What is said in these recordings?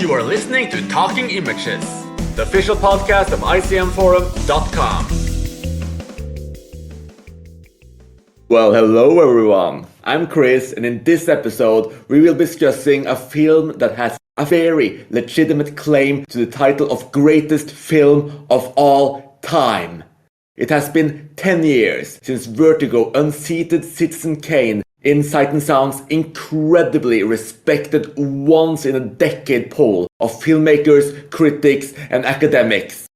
You are listening to Talking Images, the official podcast of icmforum.com. Well, hello everyone. I'm Chris, and in this episode, we will be discussing a film that has a very legitimate claim to the title of greatest film of all time. It has been 10 years since Vertigo unseated Citizen Kane in Sight & Sound's incredibly respected once-in-a-decade poll of filmmakers, critics, and academics.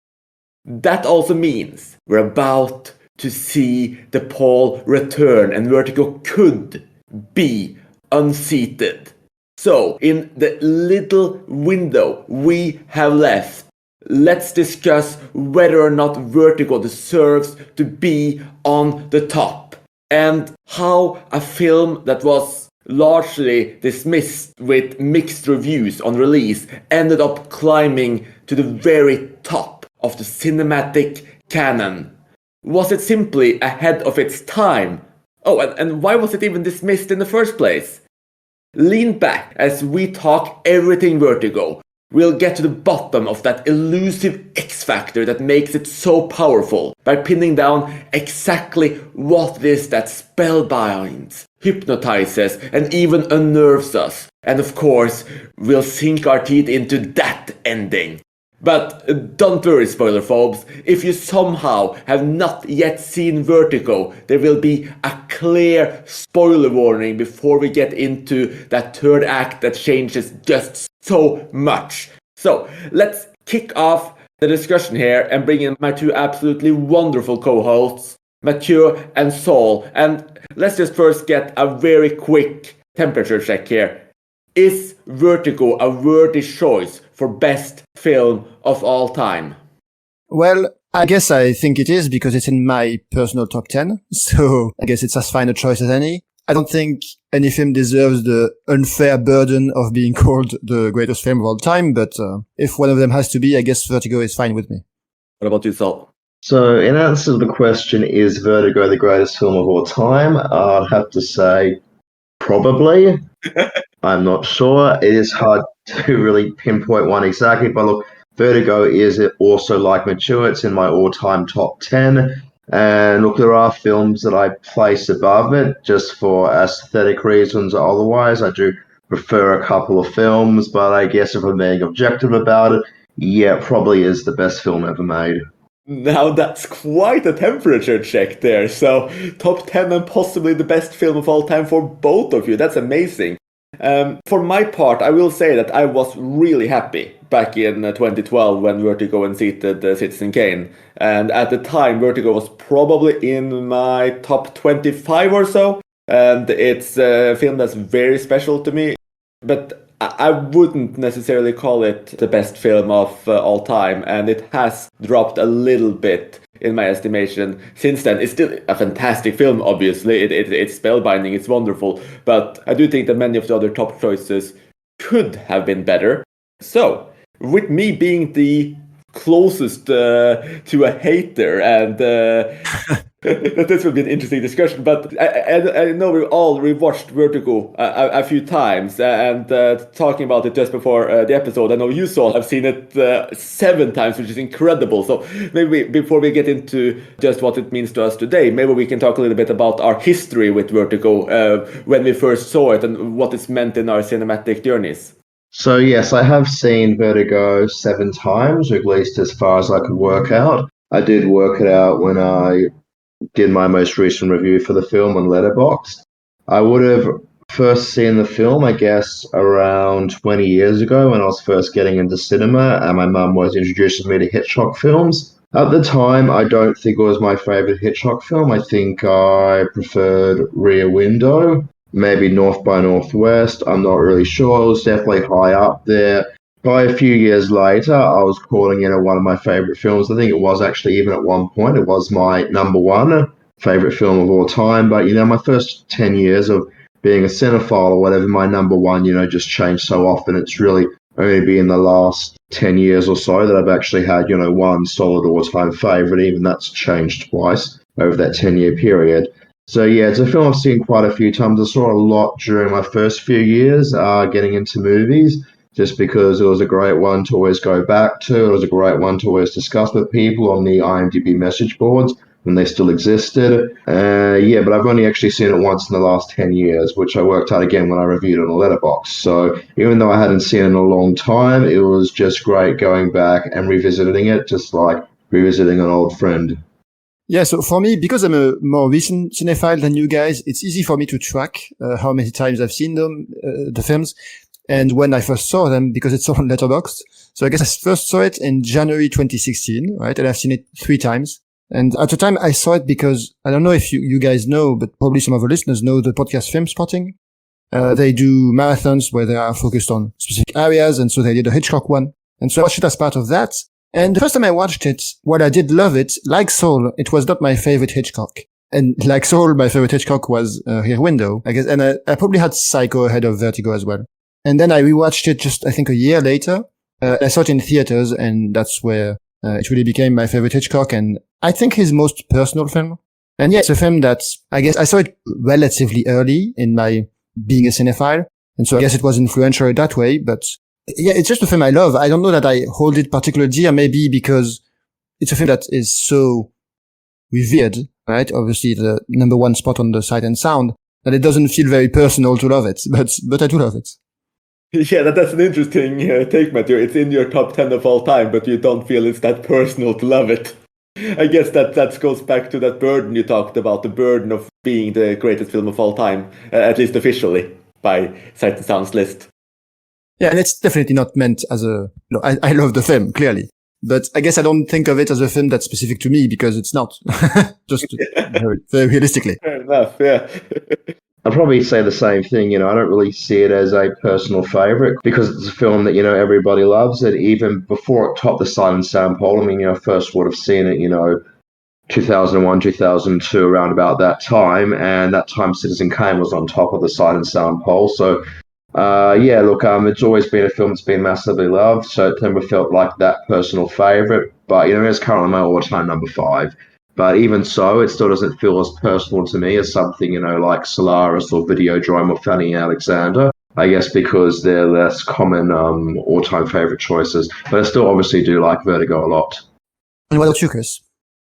That also means we're about to see the poll return and Vertigo could be unseated. So, in the little window we have left, let's discuss whether or not Vertigo deserves to be on the top, and how a film that was largely dismissed with mixed reviews on release ended up climbing to the very top of the cinematic canon. Was it simply ahead of its time? Oh, and why was it even dismissed in the first place? Lean back as we talk everything Vertigo. We'll get to the bottom of that elusive X-factor that makes it so powerful by pinning down exactly what it is that spellbinds, hypnotizes, and even unnerves us. And of course, we'll sink our teeth into that ending. But don't worry, spoiler phobes, if you somehow have not yet seen Vertigo, there will be a clear spoiler warning before we get into that third act that changes just so much. So let's kick off the discussion here and bring in my two absolutely wonderful co-hosts, Mathieu and Saul. And let's just first get a very quick temperature check here. Is Vertigo a worthy choice for best film of all time? Well, I guess I think it is because it's in my personal top 10. So I guess it's as fine a choice as any. I don't think any film deserves the unfair burden of being called the greatest film of all time. But if one of them has to be, I guess Vertigo is fine with me. What about you, Saul? So in answer to the question, is Vertigo the greatest film of all time? I'd have to say probably. I'm not sure. It is hard to really pinpoint one exactly, but look, Vertigo is also like Mature. It's in my all-time top 10. And look, there are films that I place above it just for aesthetic reasons or otherwise. I do prefer a couple of films, but I guess if I'm being objective about it, yeah, it probably is the best film ever made. Now that's quite a temperature check there. So top 10 and possibly the best film of all time for both of you. That's amazing. For my part, I will say that I was really happy back in 2012 when Vertigo unseated Citizen Kane. And at the time, Vertigo was probably in my top 25 or so. And it's a film that's very special to me. But I wouldn't necessarily call it the best film of all time. And it has dropped a little bit in my estimation since then. It's still a fantastic film, obviously. It's spellbinding, it's wonderful. But I do think that many of the other top choices could have been better. So, with me being the closest to a hater, and this will be an interesting discussion, but I know we've all rewatched Vertigo a few times, and talking about it just before the episode, I know you all have seen it 7 times, which is incredible. So maybe before we get into just what it means to us today, maybe we can talk a little bit about our history with Vertigo, when we first saw it and what it's meant in our cinematic journeys. So yes, I have seen Vertigo 7 times, or at least as far as I could work out. I did work it out when I did my most recent review for the film on Letterboxd. I would have first seen the film, I guess, around 20 years ago when I was first getting into cinema, and my mum was introducing me to Hitchcock films. At the time, I don't think it was my favourite Hitchcock film. I think I preferred Rear Window. Maybe North by Northwest, I'm not really sure. It was definitely high up there. By a few years later, I was calling it one of my favourite films. I think it was actually even at one point. It was my number 1 favourite film of all time. But, my first 10 years of being a cinephile or whatever, my number 1, just changed so often. It's really only been the last 10 years or so that I've actually had, one solid all-time favourite. Even that's changed twice over that 10-year period. So yeah, it's a film I've seen quite a few times. I saw a lot during my first few years getting into movies. just because it was a great one to always go back to. It was a great one to always discuss with people on the IMDb message boards when they still existed. Yeah, but I've only actually seen it once in the last 10 years, which I worked out again when I reviewed it on Letterboxd. So even though I hadn't seen it in a long time, it was just great going back and revisiting it, just like revisiting an old friend. Yeah, so for me, because I'm a more recent cinephile than you guys, it's easy for me to track how many times I've seen them, the films, and when I first saw them, because it's on Letterboxd. So I guess I first saw it in January 2016, right? And I've seen it 3 times. And at the time I saw it because, I don't know if you guys know, but probably some of the listeners know the podcast Film Spotting. They do marathons where they are focused on specific areas, and so they did a Hitchcock one. And so I watched it as part of that. And the first time I watched it, while I did love it, like Soul, it was not my favorite Hitchcock. And like Soul, my favorite Hitchcock was Rear Window, I guess. And I probably had Psycho ahead of Vertigo as well. And then I rewatched it just, I think, a year later. I saw it in theaters, and that's where it really became my favorite Hitchcock, and I think his most personal film. And yeah, it's a film that I guess I saw it relatively early in my being a cinephile. And so I guess it was influential that way, but yeah, it's just a film I love. I don't know that I hold it particularly dear, maybe because it's a film that is so revered, right? Obviously the number 1 spot on the Sight and Sound, that it doesn't feel very personal to love it, but I do love it. Yeah, that's an interesting take, Matthew. It's in your top 10 of all time, but you don't feel it's that personal to love it. I guess that goes back to that burden you talked about, the burden of being the greatest film of all time, at least officially, by Sight and Sound's list. Yeah, and it's definitely not meant as I love the film, clearly. But I guess I don't think of it as a film that's specific to me, because it's not. Just very realistically. Fair enough, yeah. I'd probably say the same thing. I don't really see it as a personal favorite because it's a film that, everybody loves it. Even before it topped the Sight and Sound poll, I first would have seen it, 2001, 2002, around about that time. And that time Citizen Kane was on top of the Sight and Sound poll. So, yeah, look, it's always been a film that's been massively loved. So it never felt like that personal favorite. But, it's currently my all-time number 5. But even so, it still doesn't feel as personal to me as something, like Solaris or Videodrome or Fanny Alexander. I guess because they're less common all-time favorite choices. But I still obviously do like Vertigo a lot. And what about you, Chris?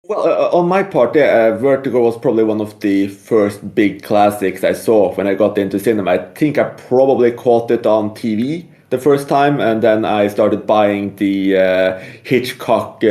Well, on my part, yeah, Vertigo was probably one of the first big classics I saw when I got into cinema. I think I probably caught it on TV the first time, and then I started buying the Hitchcock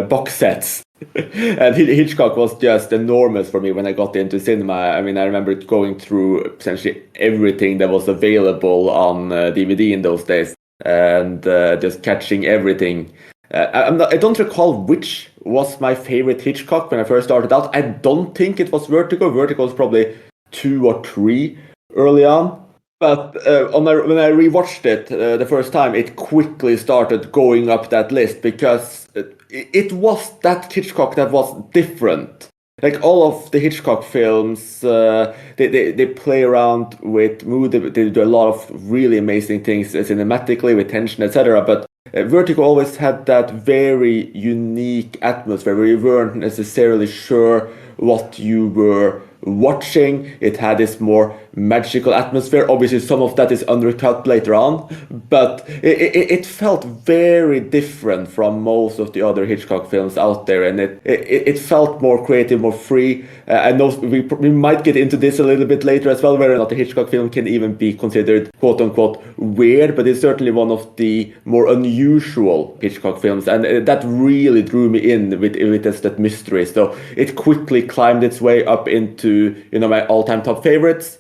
box sets. And Hitchcock was just enormous for me when I got into cinema. I remember going through essentially everything that was available on DVD in those days, and just catching everything. I don't recall which was my favorite Hitchcock when I first started out. I don't think it was Vertigo. Vertigo was probably 2 or 3 early on. But when I rewatched it the first time, it quickly started going up that list because it was that Hitchcock that was different. Like all of the Hitchcock films, they play around with mood. They do a lot of really amazing things cinematically with tension, etc. But Vertigo always had that very unique atmosphere where you weren't necessarily sure what you were watching. It had this more magical atmosphere. Obviously some of that is undercut later on, but it felt very different from most of the other Hitchcock films out there, and it felt more creative, more free. I know we might get into this a little bit later as well, whether or not a Hitchcock film can even be considered quote unquote weird, but it's certainly one of the more unusual Hitchcock films, and that really drew me in with just that mystery. So it quickly climbed its way up into my all-time top favorites.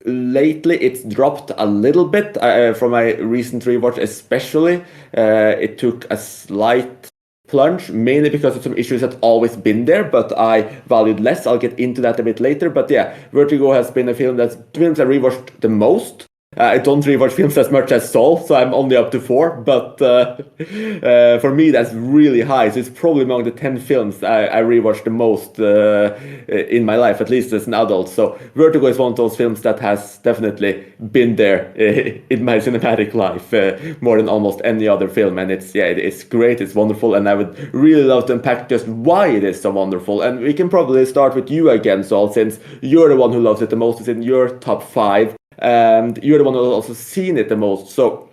Lately it's dropped a little bit from my recent rewatch, especially. It took a slight plunge, mainly because of some issues that always been there, but I valued less. I'll get into that a bit later. But yeah, Vertigo has been a film I rewatched the most. I don't rewatch films as much as Saul, so I'm only up to 4. But for me, that's really high. So it's probably among the 10 films I rewatched the most in my life, at least as an adult. So Vertigo is one of those films that has definitely been there in my cinematic life more than almost any other film. And it's great, it's wonderful, and I would really love to unpack just why it is so wonderful. And we can probably start with you again, Saul, since you're the one who loves it the most. It's in your top 5. and you're the one who's also seen it the most. So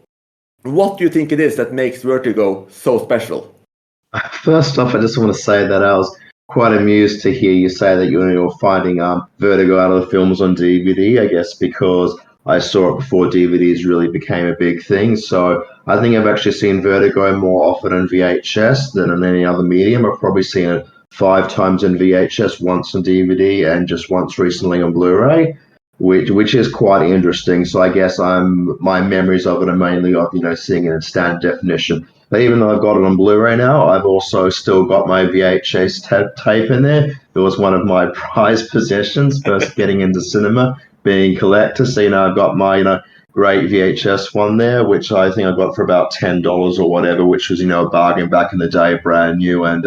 what do you think it is that makes Vertigo so special? First off, I just want to say that I was quite amused to hear you say that you're finding Vertigo out of the films on DVD, I guess, because I saw it before DVDs really became a big thing. So I think I've actually seen Vertigo more often in VHS than in any other medium. I've probably seen it 5 times in VHS, once on DVD, and just once recently on Blu-ray, which is quite interesting. So I guess my memories of it are mainly of seeing it in standard definition. But even though I've got it on Blu-ray now, I've also still got my VHS tape in there. It was one of my prized possessions first getting into cinema, being a collector. So I've got my great VHS one there, which I think I got for about $10 or whatever, which was a bargain back in the day, brand new. And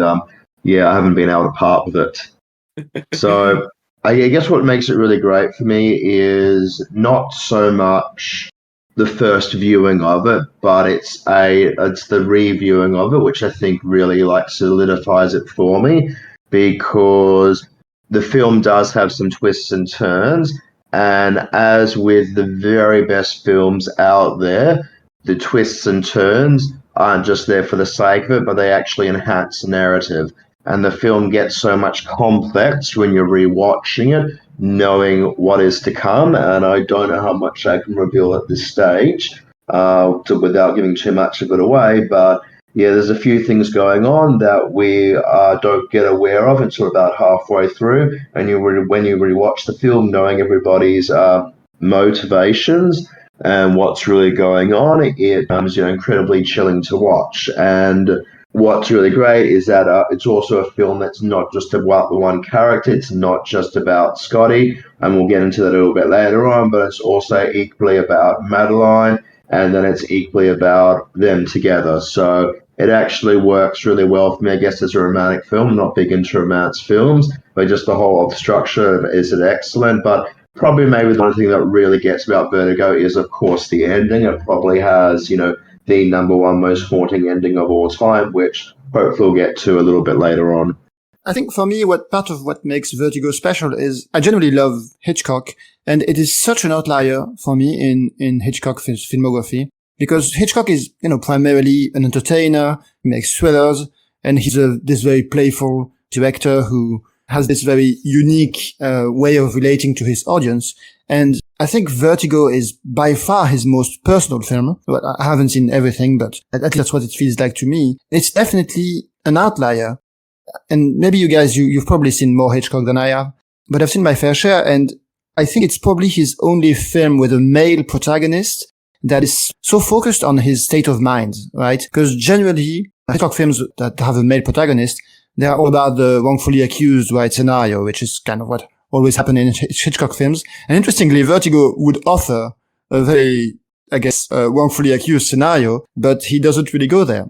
yeah, I haven't been able to part with it. So I guess what makes it really great for me is not so much the first viewing of it, but it's the reviewing of it, which I think really solidifies it for me, because the film does have some twists and turns, and as with the very best films out there, the twists and turns aren't just there for the sake of it, but they actually enhance the narrative. And the film gets so much complex when you're rewatching it, knowing what is to come. And I don't know how much I can reveal at this stage without giving too much of it away. But yeah, there's a few things going on that we don't get aware of until about halfway through. And when you rewatch the film, knowing everybody's motivations and what's really going on, it becomes incredibly chilling to watch. And what's really great is that it's also a film that's not just about the one character. It's not just about Scotty, and we'll get into that a little bit later on, but it's also equally about Madeline, and then it's equally about them together. So it actually works really well for me, I guess, as a romantic film. I'm not big into romance films, but just the whole structure is excellent. But probably maybe the one thing that really gets about Vertigo is, of course, the ending. It probably has, the number one most haunting ending of all time, which hopefully we'll get to a little bit later on. I think for me, part of what makes Vertigo special is I generally love Hitchcock, and it is such an outlier for me in Hitchcock's filmography, because Hitchcock is, primarily an entertainer, he makes thrillers, and he's this very playful director who has this very unique way of relating to his audience. And I think Vertigo is by far his most personal film. Well, I haven't seen everything, but at least that's what it feels like to me. It's definitely an outlier. And maybe you guys, you've probably seen more Hitchcock than I have, but I've seen my fair share, and I think it's probably his only film with a male protagonist that is so focused on his state of mind, right? Because generally, Hitchcock films that have a male protagonist, they are all about the wrongfully accused, right, scenario, which is kind of what always happen in Hitchcock films. And interestingly, Vertigo would offer a very, wrongfully accused scenario, but he doesn't really go there.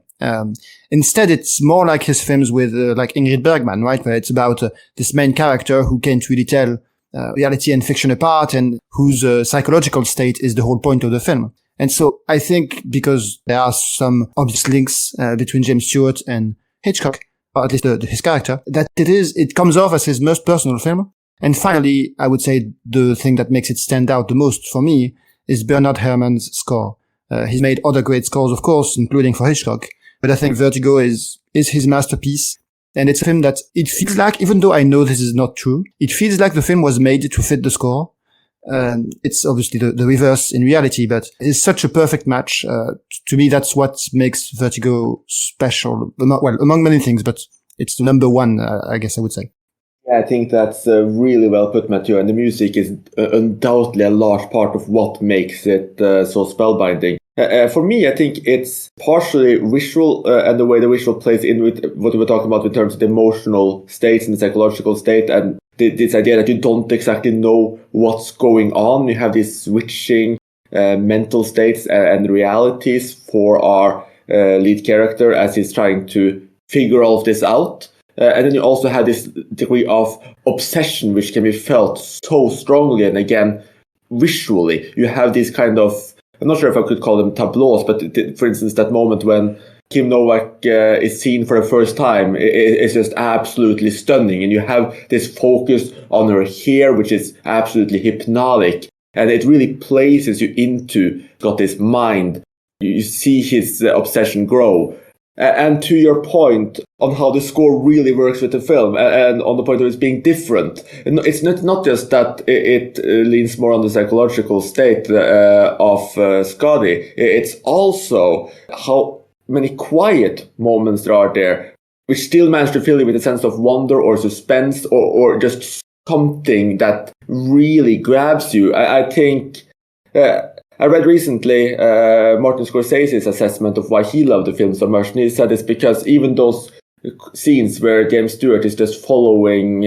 Instead, it's more like his films with, like Ingrid Bergman, right? Where it's about this main character who can't really tell reality and fiction apart, and whose psychological state is the whole point of the film. And so I think because there are some obvious links between James Stewart and Hitchcock, or at least his character, that it comes off as his most personal film. And finally, I would say the thing that makes it stand out the most for me is Bernard Herrmann's score. He's made other great scores, of course, including for Hitchcock, but I think Vertigo is his masterpiece. And it's a film that it feels like, even though I know this is not true, it feels like the film was made to fit the score. It's obviously the reverse in reality, but it's such a perfect match. To me, that's what makes Vertigo special. Well, among many things, but it's the number one, I guess I would say. Yeah, I think that's really well put, Matthew. And the music is undoubtedly a large part of what makes it so spellbinding. For me, I think it's partially visual and the way the visual plays in with what we were talking about in terms of the emotional states and the psychological state, and this idea that you don't exactly know what's going on. You have these switching mental states and realities for our lead character as he's trying to figure all of this out. And then you also have this degree of obsession, which can be felt so strongly. And again, visually, you have these kind of, I'm not sure if I could call them tableaus, but for instance, that moment when Kim Novak is seen for the first time is just absolutely stunning. And you have this focus on her hair, which is absolutely hypnotic. And it really places you into Scotty's mind. You see his obsession grow. And to your point on how the score really works with the film, and on the point of it being different, and it's not just that it leans more on the psychological state of Scotty. It's also how many quiet moments there are there, which still manage to fill you with a sense of wonder or suspense or just something that really grabs you. I think I read recently Martin Scorsese's assessment of why he loved the film so much, and he said it's because even those scenes where James Stewart is just following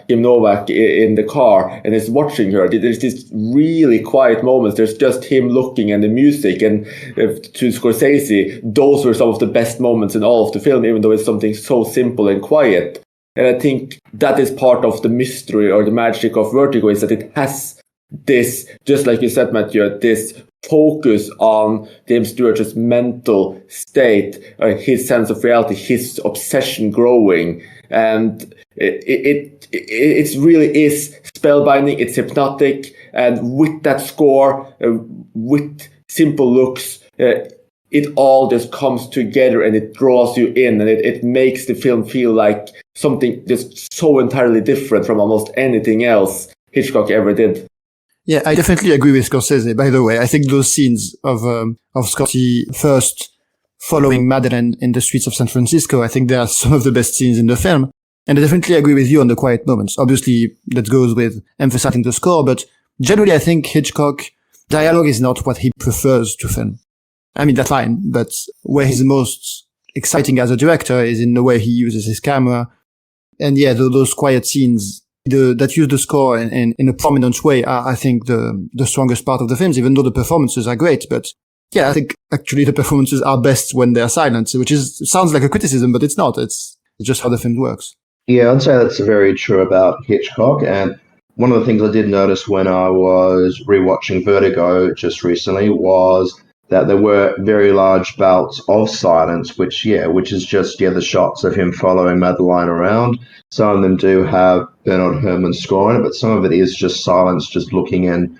Kim Novak in the car and is watching her, there's these really quiet moments. There's just him looking and the music, and to Scorsese, those were some of the best moments in all of the film, even though it's something so simple and quiet. And I think that is part of the mystery or the magic of Vertigo, is that it has this, just like you said, Matthew, this focus on James Stewart's mental state, his sense of reality, his obsession growing. And it really is spellbinding, it's hypnotic. And with that score, with simple looks, it all just comes together and it draws you in, and it makes the film feel like something just so entirely different from almost anything else Hitchcock ever did. Yeah, I definitely agree with Scorsese. By the way, I think those scenes of Scotty first following Madeleine in the streets of San Francisco, I think they are some of the best scenes in the film. And I definitely agree with you on the quiet moments. Obviously, that goes with emphasizing the score, but generally I think Hitchcock, dialogue is not what he prefers to film. I mean, that's fine, but where he's most exciting as a director is in the way he uses his camera. And yeah, those quiet scenes that use the score in a prominent way are, I think, the strongest part of the films, even though the performances are great. But yeah, I think actually the performances are best when they're silent, which sounds like a criticism, but it's not. It's just how the film works. Yeah, I'd say that's very true about Hitchcock. And one of the things I did notice when I was rewatching Vertigo just recently was that there were very large bouts of silence, which is just the shots of him following Madeline around. Some of them do have Bernard Herrmann score in it, but some of it is just silence, just looking and,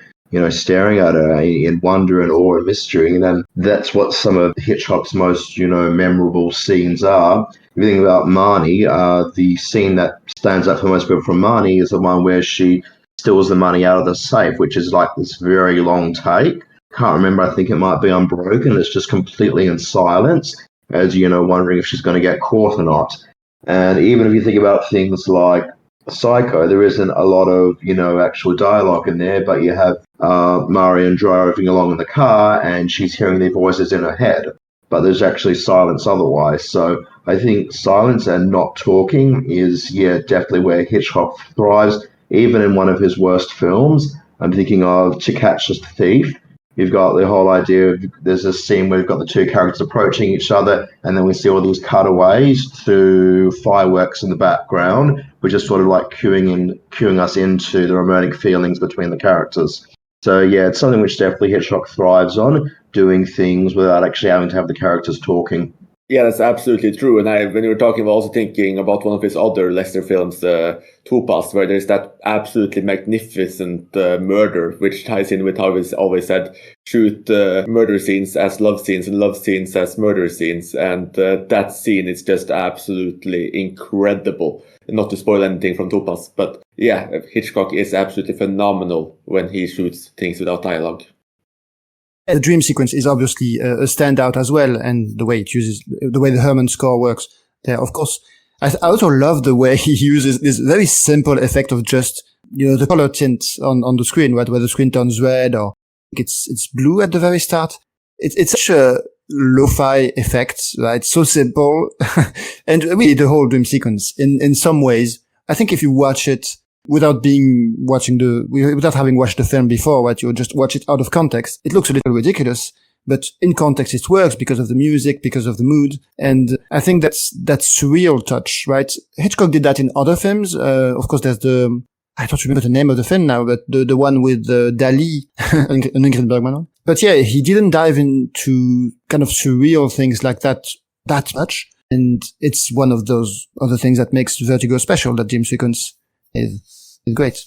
staring at her in wonder and awe and mystery. And then that's what some of Hitchcock's most, memorable scenes are. If you think about Marnie, the scene that stands out for most people from Marnie is the one where she steals the money out of the safe, which is like this very long take. Can't remember, I think it might be Unbroken. It's just completely in silence, as wondering if she's going to get caught or not. And even if you think about things like Psycho, there isn't a lot of actual dialogue in there, but you have Marion driving along in the car and she's hearing their voices in her head, but there's actually silence otherwise. So I think silence and not talking is definitely where Hitchcock thrives, even in one of his worst films. I'm thinking of To Catch a Thief. You've got the whole idea of there's a scene where we've got the two characters approaching each other, and then we see all these cutaways to fireworks in the background, which is sort of like cueing us into the romantic feelings between the characters. So yeah, it's something which definitely Hitchcock thrives on, doing things without actually having to have the characters talking. Yeah, that's absolutely true. And when you were talking, I was also thinking about one of his other lesser films, Topaz, where there's that absolutely magnificent murder, which ties in with how he's always said, shoot murder scenes as love scenes and love scenes as murder scenes. And that scene is just absolutely incredible. Not to spoil anything from Topaz, but yeah, Hitchcock is absolutely phenomenal when he shoots things without dialogue. The dream sequence is obviously a standout as well, and the way the Herrmann score works there. Of course, I also love the way he uses this very simple effect of just, the color tint on the screen, right? Where the screen turns red or it's blue at the very start. It's such a lo-fi effect, right? So simple. And really the whole dream sequence in some ways, I think if you watch it without having watched the film before, right? You just watch it out of context. It looks a little ridiculous, but in context it works because of the music, because of the mood. And I think that's surreal touch, right? Hitchcock did that in other films. Of course, there's I don't remember the name of the film now, but the one with Dali and Ingrid Bergman. But yeah, he didn't dive into kind of surreal things like that much. And it's one of those other things that makes Vertigo special, that dream sequence is great.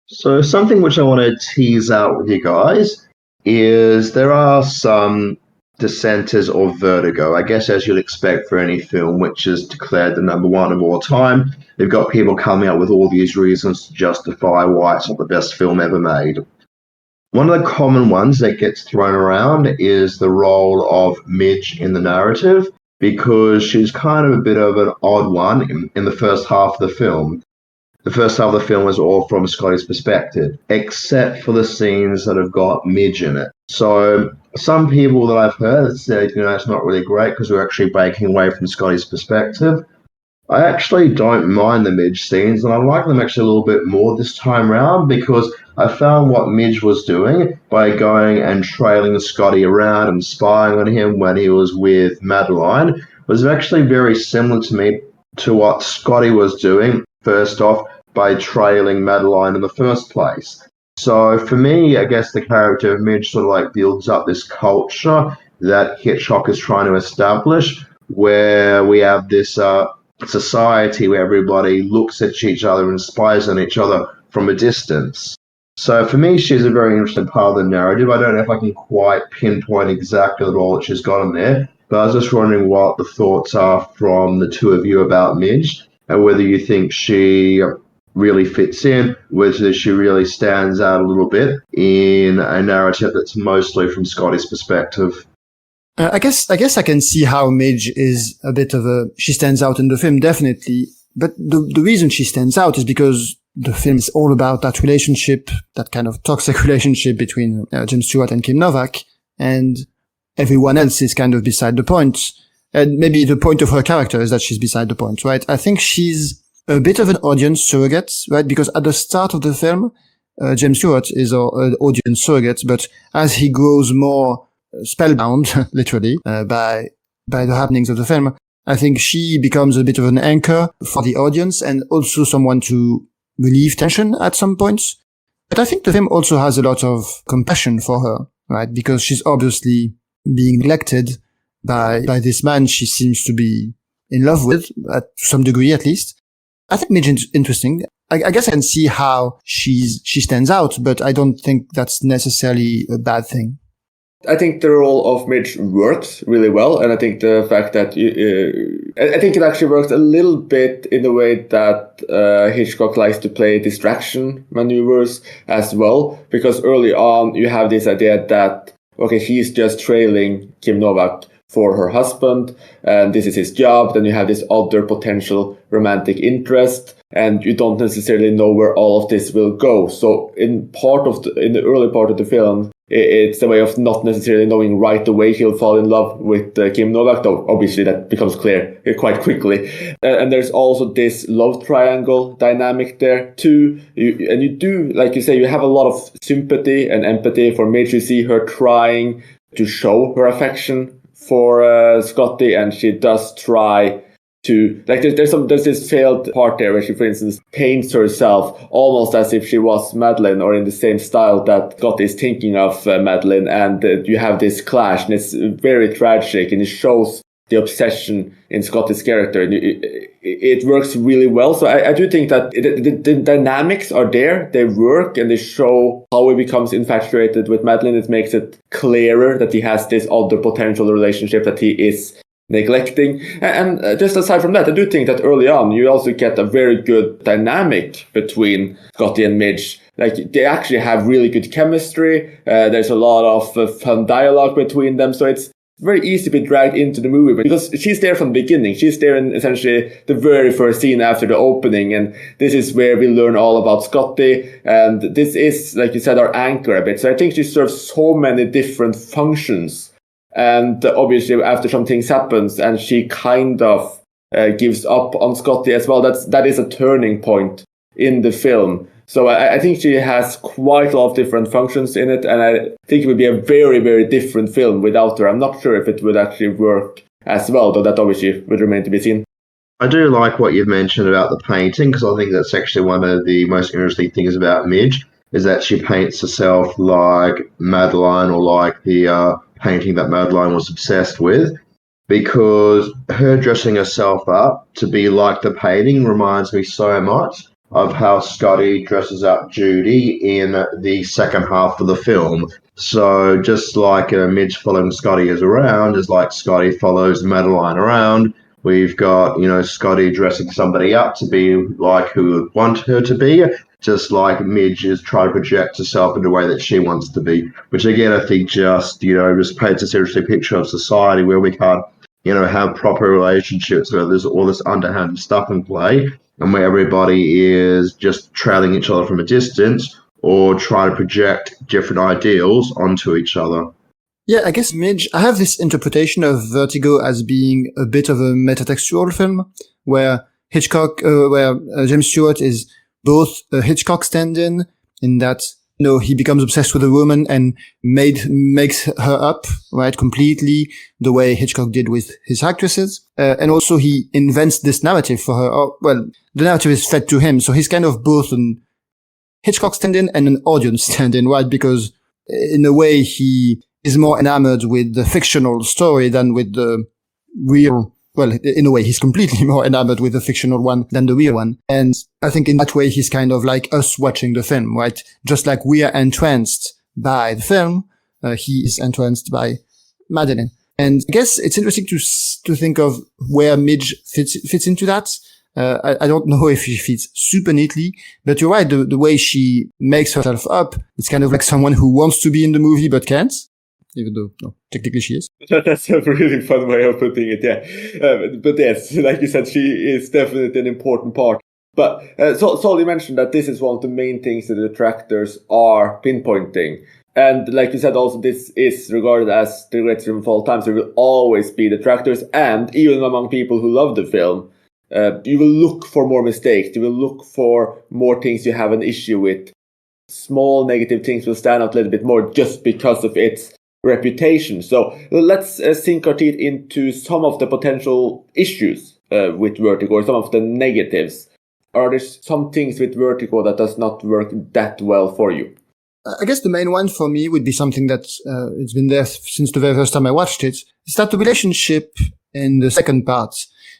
So something which I want to tease out with you guys is there are some dissenters of Vertigo. I guess as you'd expect for any film which is declared the number one of all time, they've got people coming up with all these reasons to justify why it's not the best film ever made. One of the common ones that gets thrown around is the role of Midge in the narrative, because she's kind of a bit of an odd one in the first half of the film. The first half of the film is all from Scotty's perspective, except for the scenes that have got Midge in it. So some people that I've heard have said, it's not really great because we're actually breaking away from Scotty's perspective. I actually don't mind the Midge scenes, and I like them actually a little bit more this time round because I found what Midge was doing by going and trailing Scotty around and spying on him when he was with Madeline was actually very similar to me to what Scotty was doing, first off, by trailing Madeline in the first place. So for me, I guess the character of Midge sort of like builds up this culture that Hitchcock is trying to establish, where we have this society where everybody looks at each other and spies on each other from a distance. So for me, she's a very interesting part of the narrative. I don't know if I can quite pinpoint exactly the role that she's got in there, but I was just wondering what the thoughts are from the two of you about Midge and whether you think she really fits in, whether she really stands out a little bit in a narrative that's mostly from Scotty's perspective. I guess I can see how Midge is a bit of she stands out in the film, definitely. But the reason she stands out is because the film is all about that relationship, that kind of toxic relationship between James Stewart and Kim Novak, and everyone else is kind of beside the point. And maybe the point of her character is that she's beside the point, right? I think she's a bit of an audience surrogate, right? Because at the start of the film, James Stewart is an audience surrogate, but as he grows more spellbound, literally, by the happenings of the film, I think she becomes a bit of an anchor for the audience and also someone to relieve tension at some points. But I think the film also has a lot of compassion for her, right? Because she's obviously being neglected by this man she seems to be in love with, to some degree at least. I think Midge is interesting. I guess I can see how she stands out, but I don't think that's necessarily a bad thing. I think the role of Midge works really well, and I think the fact that I think it actually works a little bit in the way that Hitchcock likes to play distraction maneuvers as well, because early on you have this idea that, okay, she's just trailing Kim Novak for her husband, and this is his job. Then you have this other potential romantic interest, and you don't necessarily know where all of this will go. So in the early part of the film, it's a way of not necessarily knowing right away he'll fall in love with Kim Novak, though obviously that becomes clear quite quickly. And there's also this love triangle dynamic there too. You do, like you say, you have a lot of sympathy and empathy for Midge. You see her trying to show her affection for Scotty, and she does try to, like, there's this failed part there where she, for instance, paints herself almost as if she was Madeline, or in the same style that Scotty is thinking of Madeline, and you have this clash, and it's very tragic, and it shows the obsession in Scotty's character. And it works really well. So I do think that the dynamics are there, they work, and they show how he becomes infatuated with Madeline. It makes it clearer that he has this other potential relationship that he is neglecting. And just aside from that, I do think that early on you also get a very good dynamic between Scotty and Midge. Like, they actually have really good chemistry. There's a lot of fun dialogue between them. So it's very easy to be dragged into the movie because she's there from the beginning. She's there in essentially the very first scene after the opening, and this is where we learn all about Scotty, and this is, like you said, our anchor a bit. So I think she serves so many different functions, and obviously after some things happens and she kind of gives up on Scotty as well, that is a turning point in the film. So I think she has quite a lot of different functions in it, and I think it would be a very, very different film without her. I'm not sure if it would actually work as well, though that obviously would remain to be seen. I do like what you've mentioned about the painting, because I think that's actually one of the most interesting things about Midge, is that she paints herself like Madeline, or like the painting that Madeline was obsessed with, because her dressing herself up to be like the painting reminds me so much of how Scotty dresses up Judy in the second half of the film. So just like Midge following Scotty is around, is like Scotty follows Madeline around. We've got, Scotty dressing somebody up to be like who would want her to be, just like Midge is trying to project herself in the way that she wants to be. Which again, I think just paints a seriously picture of society where we can't, have proper relationships where there's all this underhand stuff in play and where everybody is just trailing each other from a distance or trying to project different ideals onto each other. Yeah, I guess Midge, I have this interpretation of Vertigo as being a bit of a metatextual film where James Stewart is both a Hitchcock stand-in in that, he becomes obsessed with a woman and makes her up, right, completely the way Hitchcock did with his actresses. And also he invents this narrative for her. The narrative is fed to him. So he's kind of both an Hitchcock stand-in and an audience stand-in, right? Because in a way he is more enamored with the fictional story than with the real. Well, in a way, he's completely more enamored with the fictional one than the real one. And I think in that way, he's kind of like us watching the film, right? Just like we are entranced by the film, he is entranced by Madeline. And I guess it's interesting to think of where Midge fits into that. I don't know if she fits super neatly, but you're right. The way she makes herself up, it's kind of like someone who wants to be in the movie but can't. Even though, no, technically she is. That's a really fun way of putting it, yeah. But yes, like you said, she is definitely an important part. But Sol, you mentioned that this is one of the main things that the detractors are pinpointing. And like you said, also, this is regarded as the greatest film of all time. So there will always be detractors. And even among people who love the film, you will look for more mistakes. You will look for more things you have an issue with. Small negative things will stand out a little bit more just because of its reputation. So let's sink our teeth into some of the potential issues with Vertigo, or some of the negatives. Are there some things with Vertigo that does not work that well for you? I guess the main one for me would be something that it's been there since the very first time I watched it. Is that the relationship in the second part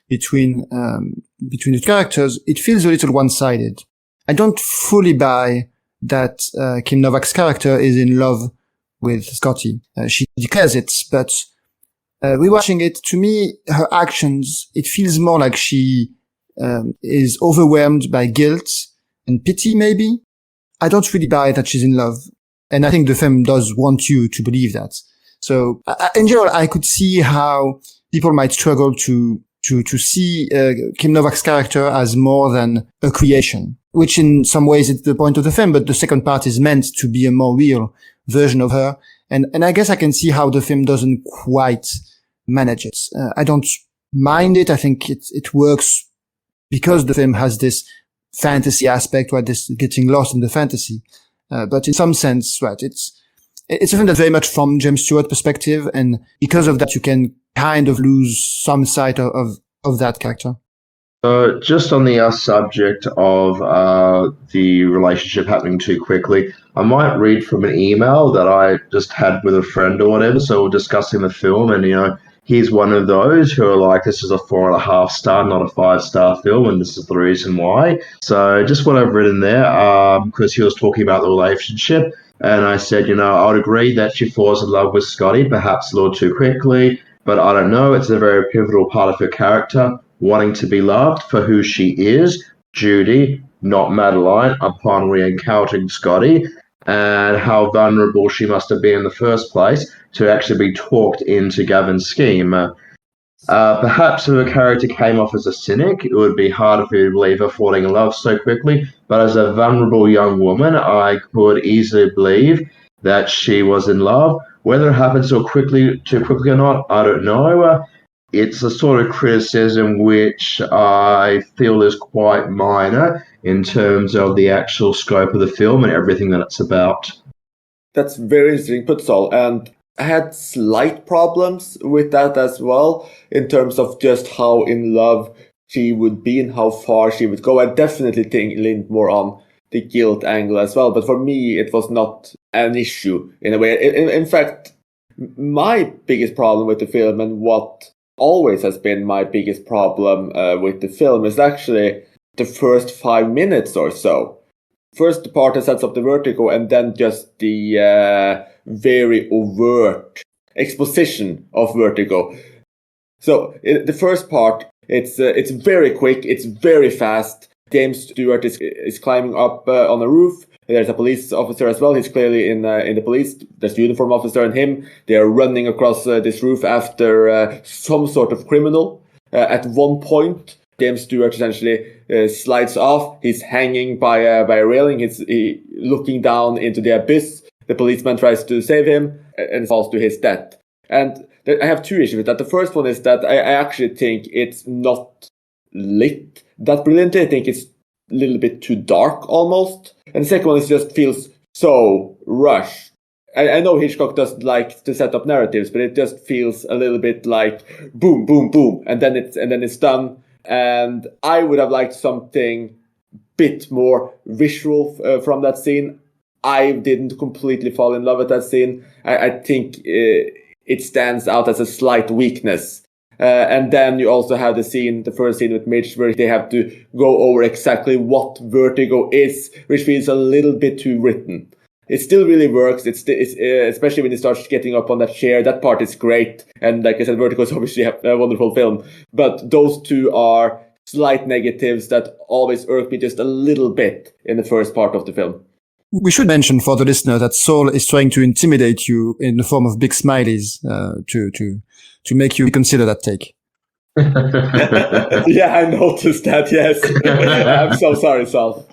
between the characters, it feels a little one-sided. I don't fully buy that Kim Novak's character is in love with Scotty. She declares it, but rewatching it, to me, her actions, it feels more like she is overwhelmed by guilt and pity, maybe. I don't really buy that she's in love. And I think the film does want you to believe that. So, in general, I could see how people might struggle to see Kim Novak's character as more than a creation, which in some ways is the point of the film, but the second part is meant to be a more real version of her. And I guess I can see how the film doesn't quite manage it. I don't mind it. I think it works because the film has this fantasy aspect, right? This getting lost in the fantasy. But in some sense, right, it's a film that's very much from James Stewart perspective. And because of that, you can kind of lose some sight of that character. Just on the subject of the relationship happening too quickly, I might read from an email that I just had with a friend or whatever. So we're discussing the film, and he's one of those who are like, "This is a 4.5 star, not a 5-star film, and this is the reason why." So just what I've written there, because he was talking about the relationship, and I said, I would agree that she falls in love with Scotty, perhaps a little too quickly, but I don't know. It's a very pivotal part of her character, wanting to be loved for who she is, Judy, not Madeline, upon re-encountering Scotty, and how vulnerable she must have been in the first place to actually be talked into Gavin's scheme. Perhaps if her character came off as a cynic, it would be harder for you to believe her falling in love so quickly, but as a vulnerable young woman, I could easily believe that she was in love. Whether it happens too quickly or not, I don't know. It's a sort of criticism which I feel is quite minor in terms of the actual scope of the film and everything that it's about. That's very interesting put, Sol. And I had slight problems with that as well, in terms of just how in love she would be and how far she would go. I definitely think leaned more on the guilt angle as well. But for me, it was not an issue in a way. In fact, my biggest problem with the film, and what always has been my biggest problem with the film, is actually the first 5 minutes or so. First the part that sets up the vertigo, and then just the very overt exposition of vertigo. So the first part, it's very quick, it's very fast. James Stewart is climbing up on a roof. There's a police officer as well. He's clearly in the police. There's the uniform officer and him. They are running across this roof after some sort of criminal. At one point, James Stewart essentially slides off. He's hanging by a railing. He's looking down into the abyss. The policeman tries to save him and falls to his death. And I have two issues with that. The first one is that I actually think it's not lit that brilliantly. I think it's a little bit too dark almost. And the second one is just feels so rushed. I know Hitchcock doesn't like to set up narratives, but it just feels a little bit like boom, boom, boom, and then it's done. And I would have liked something bit more visual from that scene. I didn't completely fall in love with that scene. I think it stands out as a slight weakness. And then you also have the first scene with Mitch, where they have to go over exactly what vertigo is, which feels a little bit too written. It still really works. It's especially when he starts getting up on that chair. That part is great. And like I said, Vertigo is obviously a wonderful film. But those two are slight negatives that always irk me just a little bit in the first part of the film. We should mention for the listener that Saul is trying to intimidate you in the form of big smileys to make you consider that take. Yeah, I noticed that, yes. I'm so sorry, Saul.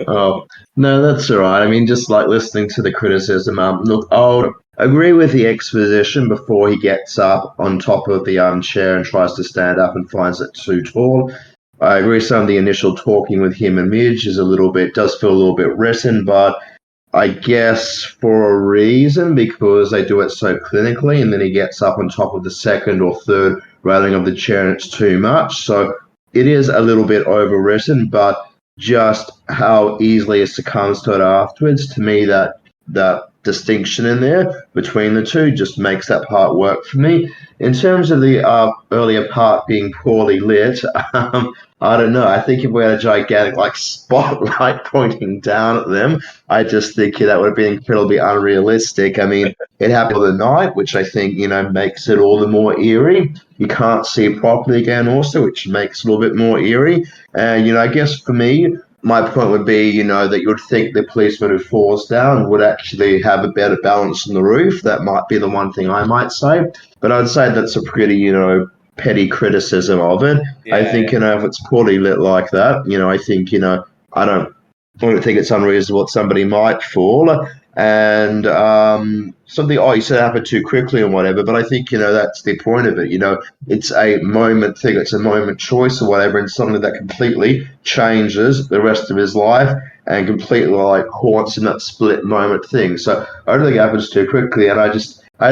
Oh, no, that's all right. I mean, just like listening to the criticism, look, I'll agree with the exposition before he gets up on top of the armchair and tries to stand up and finds it too tall. I agree some of the initial talking with him and Midge does feel a little bit written, but I guess for a reason, because they do it so clinically, and then he gets up on top of the second or third railing of the chair and it's too much. So it is a little bit overwritten, but just how easily it succumbs to it afterwards, to me, that distinction in there between the two just makes that part work for me. In terms of the earlier part being poorly lit, I don't know. I think if we had a gigantic spotlight pointing down at them, I just think that would have been incredibly unrealistic. I mean, it happened the night, which I think makes it all the more eerie. You can't see properly again, also, which makes it a little bit more eerie. And I guess for me, my point would be, that you would think the policeman who falls down would actually have a better balance on the roof. That might be the one thing I might say. But I'd say that's a pretty, petty criticism of it. Yeah, I think, if it's poorly lit like that, I think, I don't think it's unreasonable that somebody might fall. And something, you said it happened too quickly and whatever, but I think, that's the point of it. It's a moment thing, it's a moment choice or whatever, and something that completely changes the rest of his life and completely haunts in that split moment thing. So I don't think it happens too quickly. And I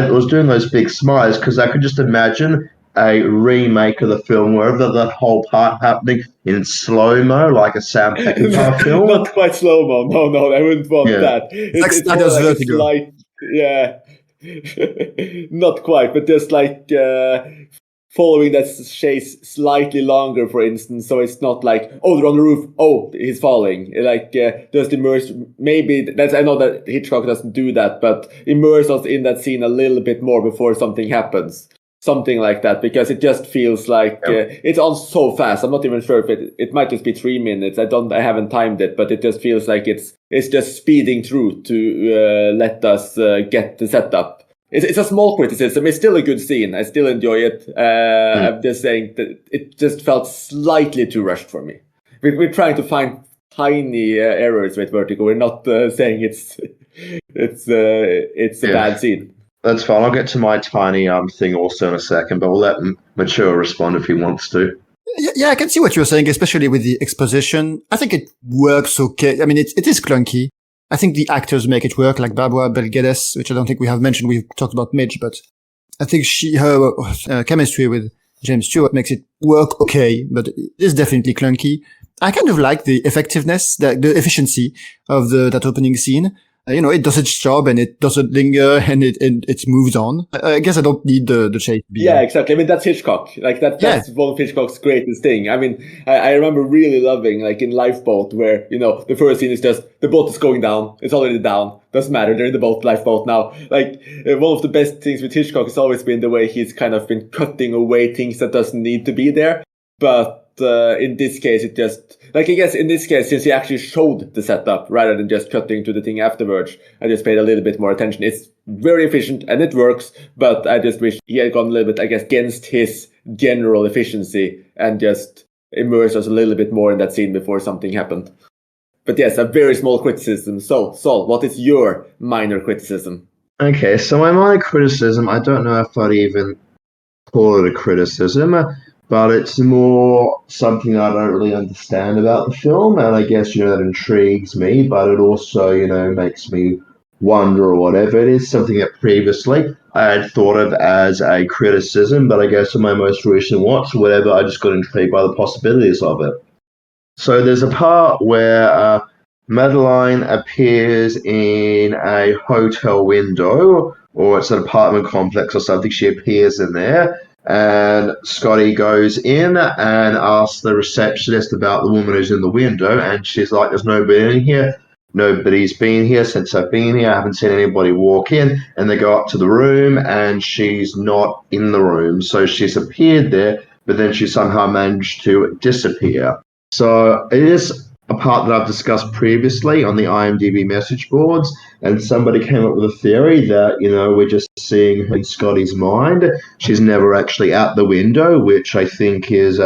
was doing those big smiles because I could just imagine a remake of the film where that whole part happening in slow-mo, like a Sam Peckinpah film. Not quite slow-mo. No, I wouldn't want that. It's more like Vertigo. Slight, yeah. Not quite, but just following that chase slightly longer, for instance, so it's not like, oh, they're on the roof, oh, he's falling. Just immerse, maybe, I know that Hitchcock doesn't do that, but immerse us in that scene a little bit more before something happens. Something like that, because it just feels like it's on so fast. I'm not even sure if it might just be 3 minutes. I haven't timed it, but it just feels like it's just speeding through to let us get the setup. It's a small criticism. It's still a good scene. I still enjoy it. I'm just saying that it just felt slightly too rushed for me. We're trying to find tiny errors with Vertigo. We're not saying it's a bad scene. That's fine. I'll get to my tiny thing also in a second, but we'll let Mature respond if he wants to. Yeah, I can see what you're saying, especially with the exposition. I think it works okay. I mean, it is clunky. I think the actors make it work, like Barbara Bel Geddes, which I don't think we have mentioned. We've talked about Midge, but I think her chemistry with James Stewart makes it work okay, but it is definitely clunky. I kind of like the effectiveness, the efficiency of that opening scene. It does its job and it doesn't linger and it moves on. I guess I don't need the chase to be. Yeah, exactly. I mean, that's Hitchcock. Like that's one of Hitchcock's greatest thing. I mean, I remember really loving, like in Lifeboat, where, the first scene is just, the boat is going down. It's already down. Doesn't matter. They're in the lifeboat now. Like, one of the best things with Hitchcock has always been the way he's kind of been cutting away things that doesn't need to be there. But in this case, it just, like, I guess in this case, since he actually showed the setup rather than just cutting to the thing afterwards, I just paid a little bit more attention. It's very efficient and it works, but I just wish he had gone a little bit, I guess, against his general efficiency and just immersed us a little bit more in that scene before something happened. But yes, a very small criticism. So, Saul, what is your minor criticism? Okay, so my minor criticism, I don't know if I'd even call it a criticism, but it's more something I don't really understand about the film, and I guess, that intrigues me, but it also, makes me wonder or whatever. It is something that previously I had thought of as a criticism, but I guess in my most recent watch, whatever, I just got intrigued by the possibilities of it. So there's a part where Madeline appears in a hotel window, or it's an apartment complex or something. She appears in there, and Scotty goes in and asks the receptionist about the woman who's in the window, and she's like, there's nobody in here. Nobody's been here since I've been here. I haven't seen anybody walk in. And they go up to the room, and she's not in the room. So she's appeared there, but then she somehow managed to disappear. So it is a part that I've discussed previously on the IMDb message boards, and somebody came up with a theory that, we're just seeing her in Scotty's mind. She's never actually out the window, which I think is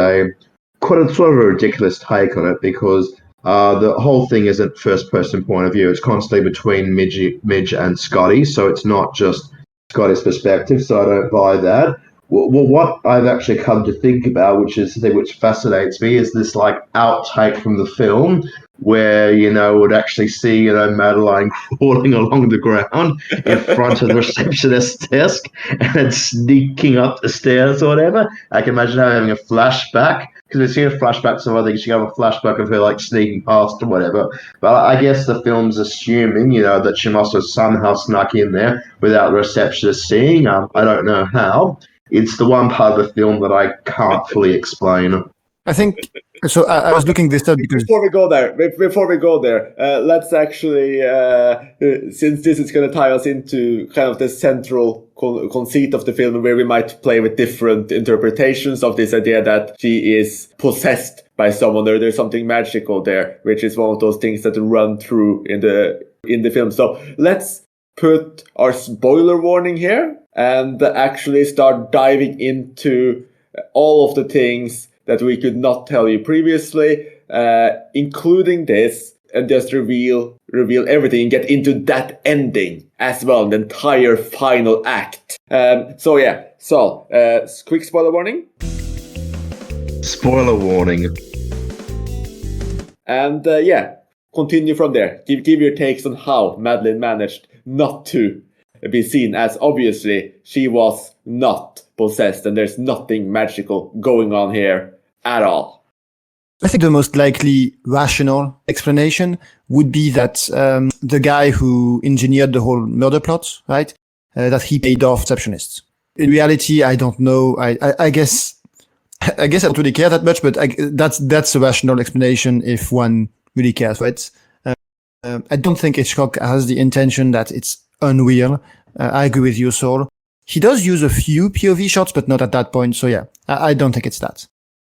quite a sort of a ridiculous take on it, because the whole thing isn't first-person point of view. It's constantly between Midge and Scotty, so it's not just Scotty's perspective, so I don't buy that. Well, what I've actually come to think about, which fascinates me, is this like outtake from the film where, would actually see, Madeline crawling along the ground in front of the receptionist's desk and sneaking up the stairs or whatever. I can imagine her having a flashback, because we've seen a flashback, so I think she can have a flashback of her like sneaking past or whatever. But I guess the film's assuming, that she must have somehow snuck in there without the receptionist seeing. I don't know how. It's the one part of the film that I can't fully explain. I think so. I was looking this up because before we go there, let's actually, since this is going to tie us into kind of the central conceit of the film, where we might play with different interpretations of this idea that she is possessed by someone, or there's something magical there, which is one of those things that run through in the film. So let's put our spoiler warning here and actually start diving into all of the things that we could not tell you previously, including this, and just reveal everything and get into that ending as well, the entire final act. So quick spoiler warning. Spoiler warning. And continue from there. Give your takes on how Madeline managed not to be seen, as obviously she was not possessed and there's nothing magical going on here at all. I think the most likely rational explanation would be that the guy who engineered the whole murder plot, right, that he paid off receptionists. In reality, I don't know. I guess I don't really care that much, but that's a rational explanation if one really cares, right? I don't think Hitchcock has the intention that it's unreal. I agree with you, Saul. He does use a few POV shots, but not at that point. So yeah, I don't think it's that.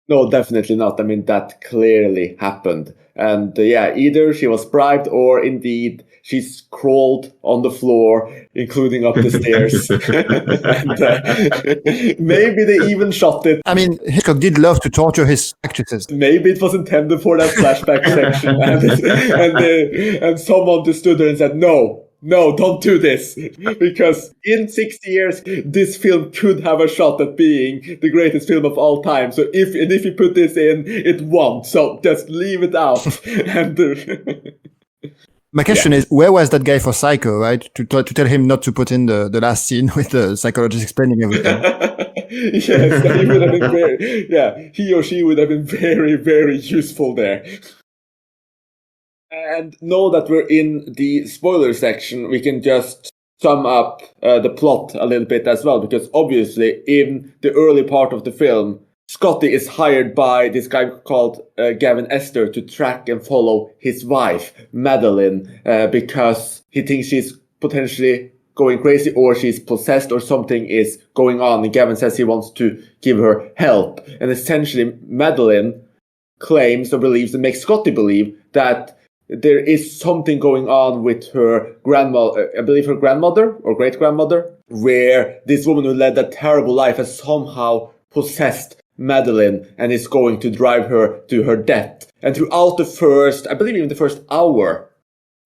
No, definitely not. I mean, that clearly happened. And either she was bribed or indeed she's crawled on the floor, including up the stairs. And maybe they even shot it. I mean, Hitchcock did love to torture his actresses. Maybe it was intended for that flashback section. And someone just stood there and said, no, don't do this. Because in 60 years, this film could have a shot at being the greatest film of all time. So if you put this in, it won't. So just leave it out. My question is, where was that guy for Psycho, right? To tell him not to put in the last scene with the psychologist explaining everything. Yes, he would have been he or she would have been very, very useful there. And now that we're in the spoiler section, we can just sum up the plot a little bit as well, because obviously in the early part of the film, Scotty is hired by this guy called Gavin Esther to track and follow his wife, Madeline, because he thinks she's potentially going crazy or she's possessed or something is going on. And Gavin says he wants to give her help. And essentially, Madeline claims or believes and makes Scotty believe that there is something going on with her grandmother, I believe her grandmother or great-grandmother, where this woman who led that terrible life has somehow possessed Madeline and is going to drive her to her death. And throughout the first, I believe even the first hour,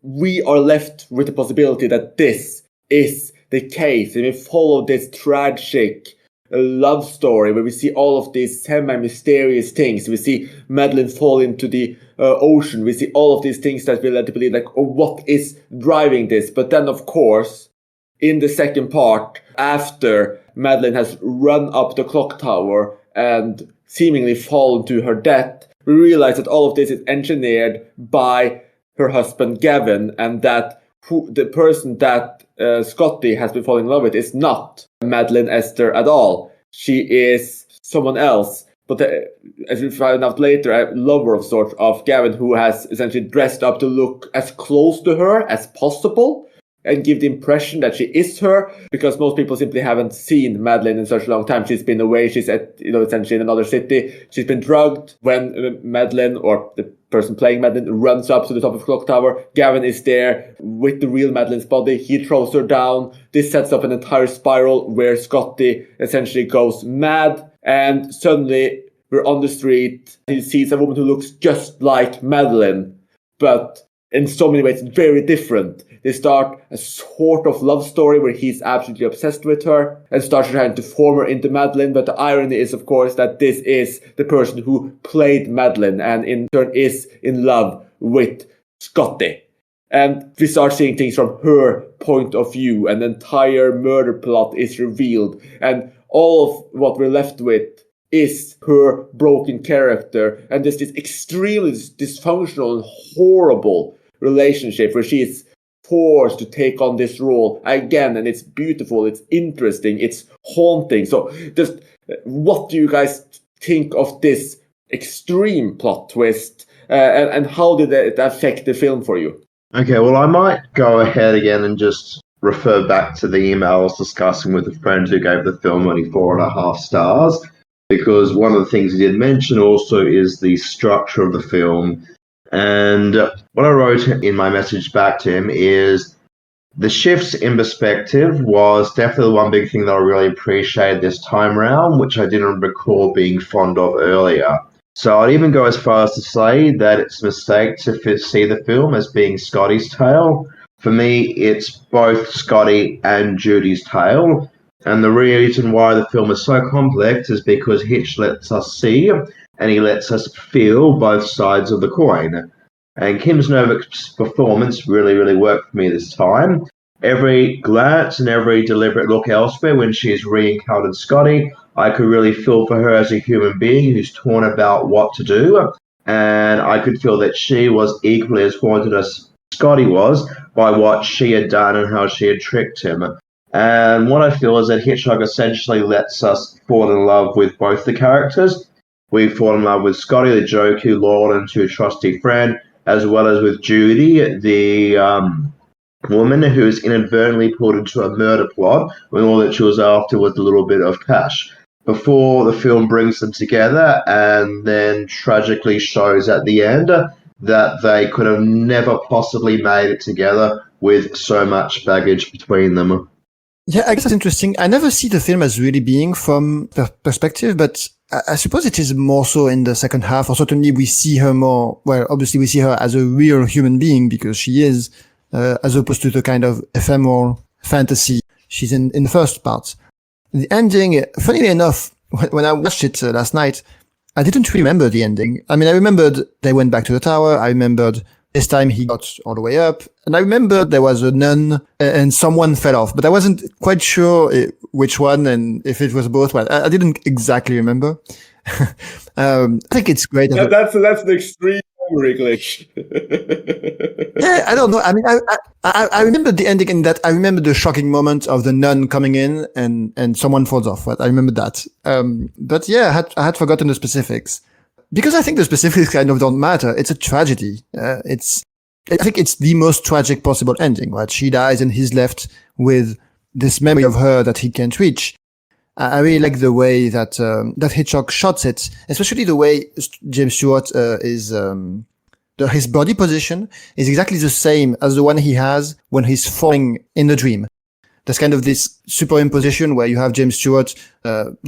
we are left with the possibility that this is the case. And we follow this tragic love story where we see all of these semi-mysterious things. We see Madeline fall into the ocean. We see all of these things that we led to believe, like, oh, what is driving this? But then, of course, in the second part, after Madeline has run up the clock tower and seemingly fallen to her death, we realize that all of this is engineered by her husband Gavin, and that the person that Scotty has been falling in love with is not Madeline Esther at all. She is someone else. But as we find out later, a lover of sorts of Gavin, who has essentially dressed up to look as close to her as possible and give the impression that she is her, because most people simply haven't seen Madeline in such a long time. She's been away. She's at, essentially in another city. She's been drugged. When Madeline, or the person playing Madeline, runs up to the top of the clock tower, Gavin is there with the real Madeline's body. He throws her down. This sets up an entire spiral where Scotty essentially goes mad, and suddenly we're on the street. He sees a woman who looks just like Madeline, but in so many ways very different. They start a sort of love story where he's absolutely obsessed with her and starts trying to form her into Madeline. But the irony is, of course, that this is the person who played Madeline and in turn is in love with Scotty. And we start seeing things from her point of view, and the entire murder plot is revealed. And all of what we're left with is her broken character, and there's this extremely dysfunctional and horrible relationship where she is forced to take on this role again, and it's beautiful, it's interesting, it's haunting. So just what do you guys think of this extreme plot twist, and how did it affect the film for you? Okay, well, I might go ahead again and just refer back to the email I was discussing with a friend who gave the film only 4.5 stars, because one of the things he did mention also is the structure of the film. And what I wrote in my message back to him is the shifts in perspective was definitely one big thing that I really appreciated this time around, which I didn't recall being fond of earlier. So I'd even go as far as to say that it's a mistake to see the film as being Scotty's tale. For me, it's both Scotty and Judy's tale. And the reason why the film is so complex is because Hitch lets us see and he lets us feel both sides of the coin. And Kim's Novik's performance really, really worked for me this time. Every glance and every deliberate look elsewhere when she's re-encountered Scotty, I could really feel for her as a human being who's torn about what to do. And I could feel that she was equally as haunted as Scotty was by what she had done and how she had tricked him. And what I feel is that Hitchcock essentially lets us fall in love with both the characters. We fall in love with Scotty, the jokey, loyal and too trusty friend, as well as with Judy, the woman who is inadvertently pulled into a murder plot when all that she was after was a little bit of cash. Before the film brings them together and then tragically shows at the end that they could have never possibly made it together with so much baggage between them. Yeah, I guess that's interesting. I never see the film as really being from her perspective, but I suppose it is more so in the second half, or certainly we see her more, well, obviously we see her as a real human being because she is, as opposed to the kind of ephemeral fantasy she's in the first part. The ending, funnily enough, when I watched it last night, I didn't really remember the ending. I mean, I remembered they went back to the tower. I remembered this time he got all the way up. And I remember there was a nun and someone fell off, but I wasn't quite sure which one and if it was both. Well, I didn't exactly remember. I think it's great. That's an extreme memory glitch. Yeah, I don't know. I mean, I remember the ending in that. I remember the shocking moment of the nun coming in and someone falls off. Right? I remember that. But yeah, I had forgotten the specifics because I think the specifics kind of don't matter. It's a tragedy. I think it's the most tragic possible ending, right? She dies and he's left with this memory of her that he can't reach. I really like the way that that Hitchcock shots it, especially the way James Stewart his body position is exactly the same as the one he has when he's falling in the dream. There's kind of this superimposition where you have James Stewart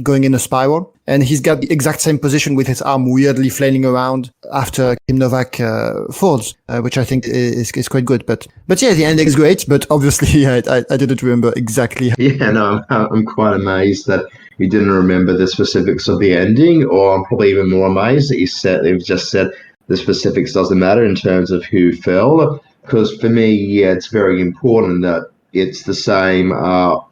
going in a spiral, and he's got the exact same position with his arm weirdly flailing around after Kim Novak falls, which I think is quite good. But yeah, the ending is great, but obviously I didn't remember exactly. Yeah, no, I'm quite amazed that you didn't remember the specifics of the ending, or I'm probably even more amazed that you've just said the specifics doesn't matter in terms of who fell. Because for me, yeah, it's very important that it's the same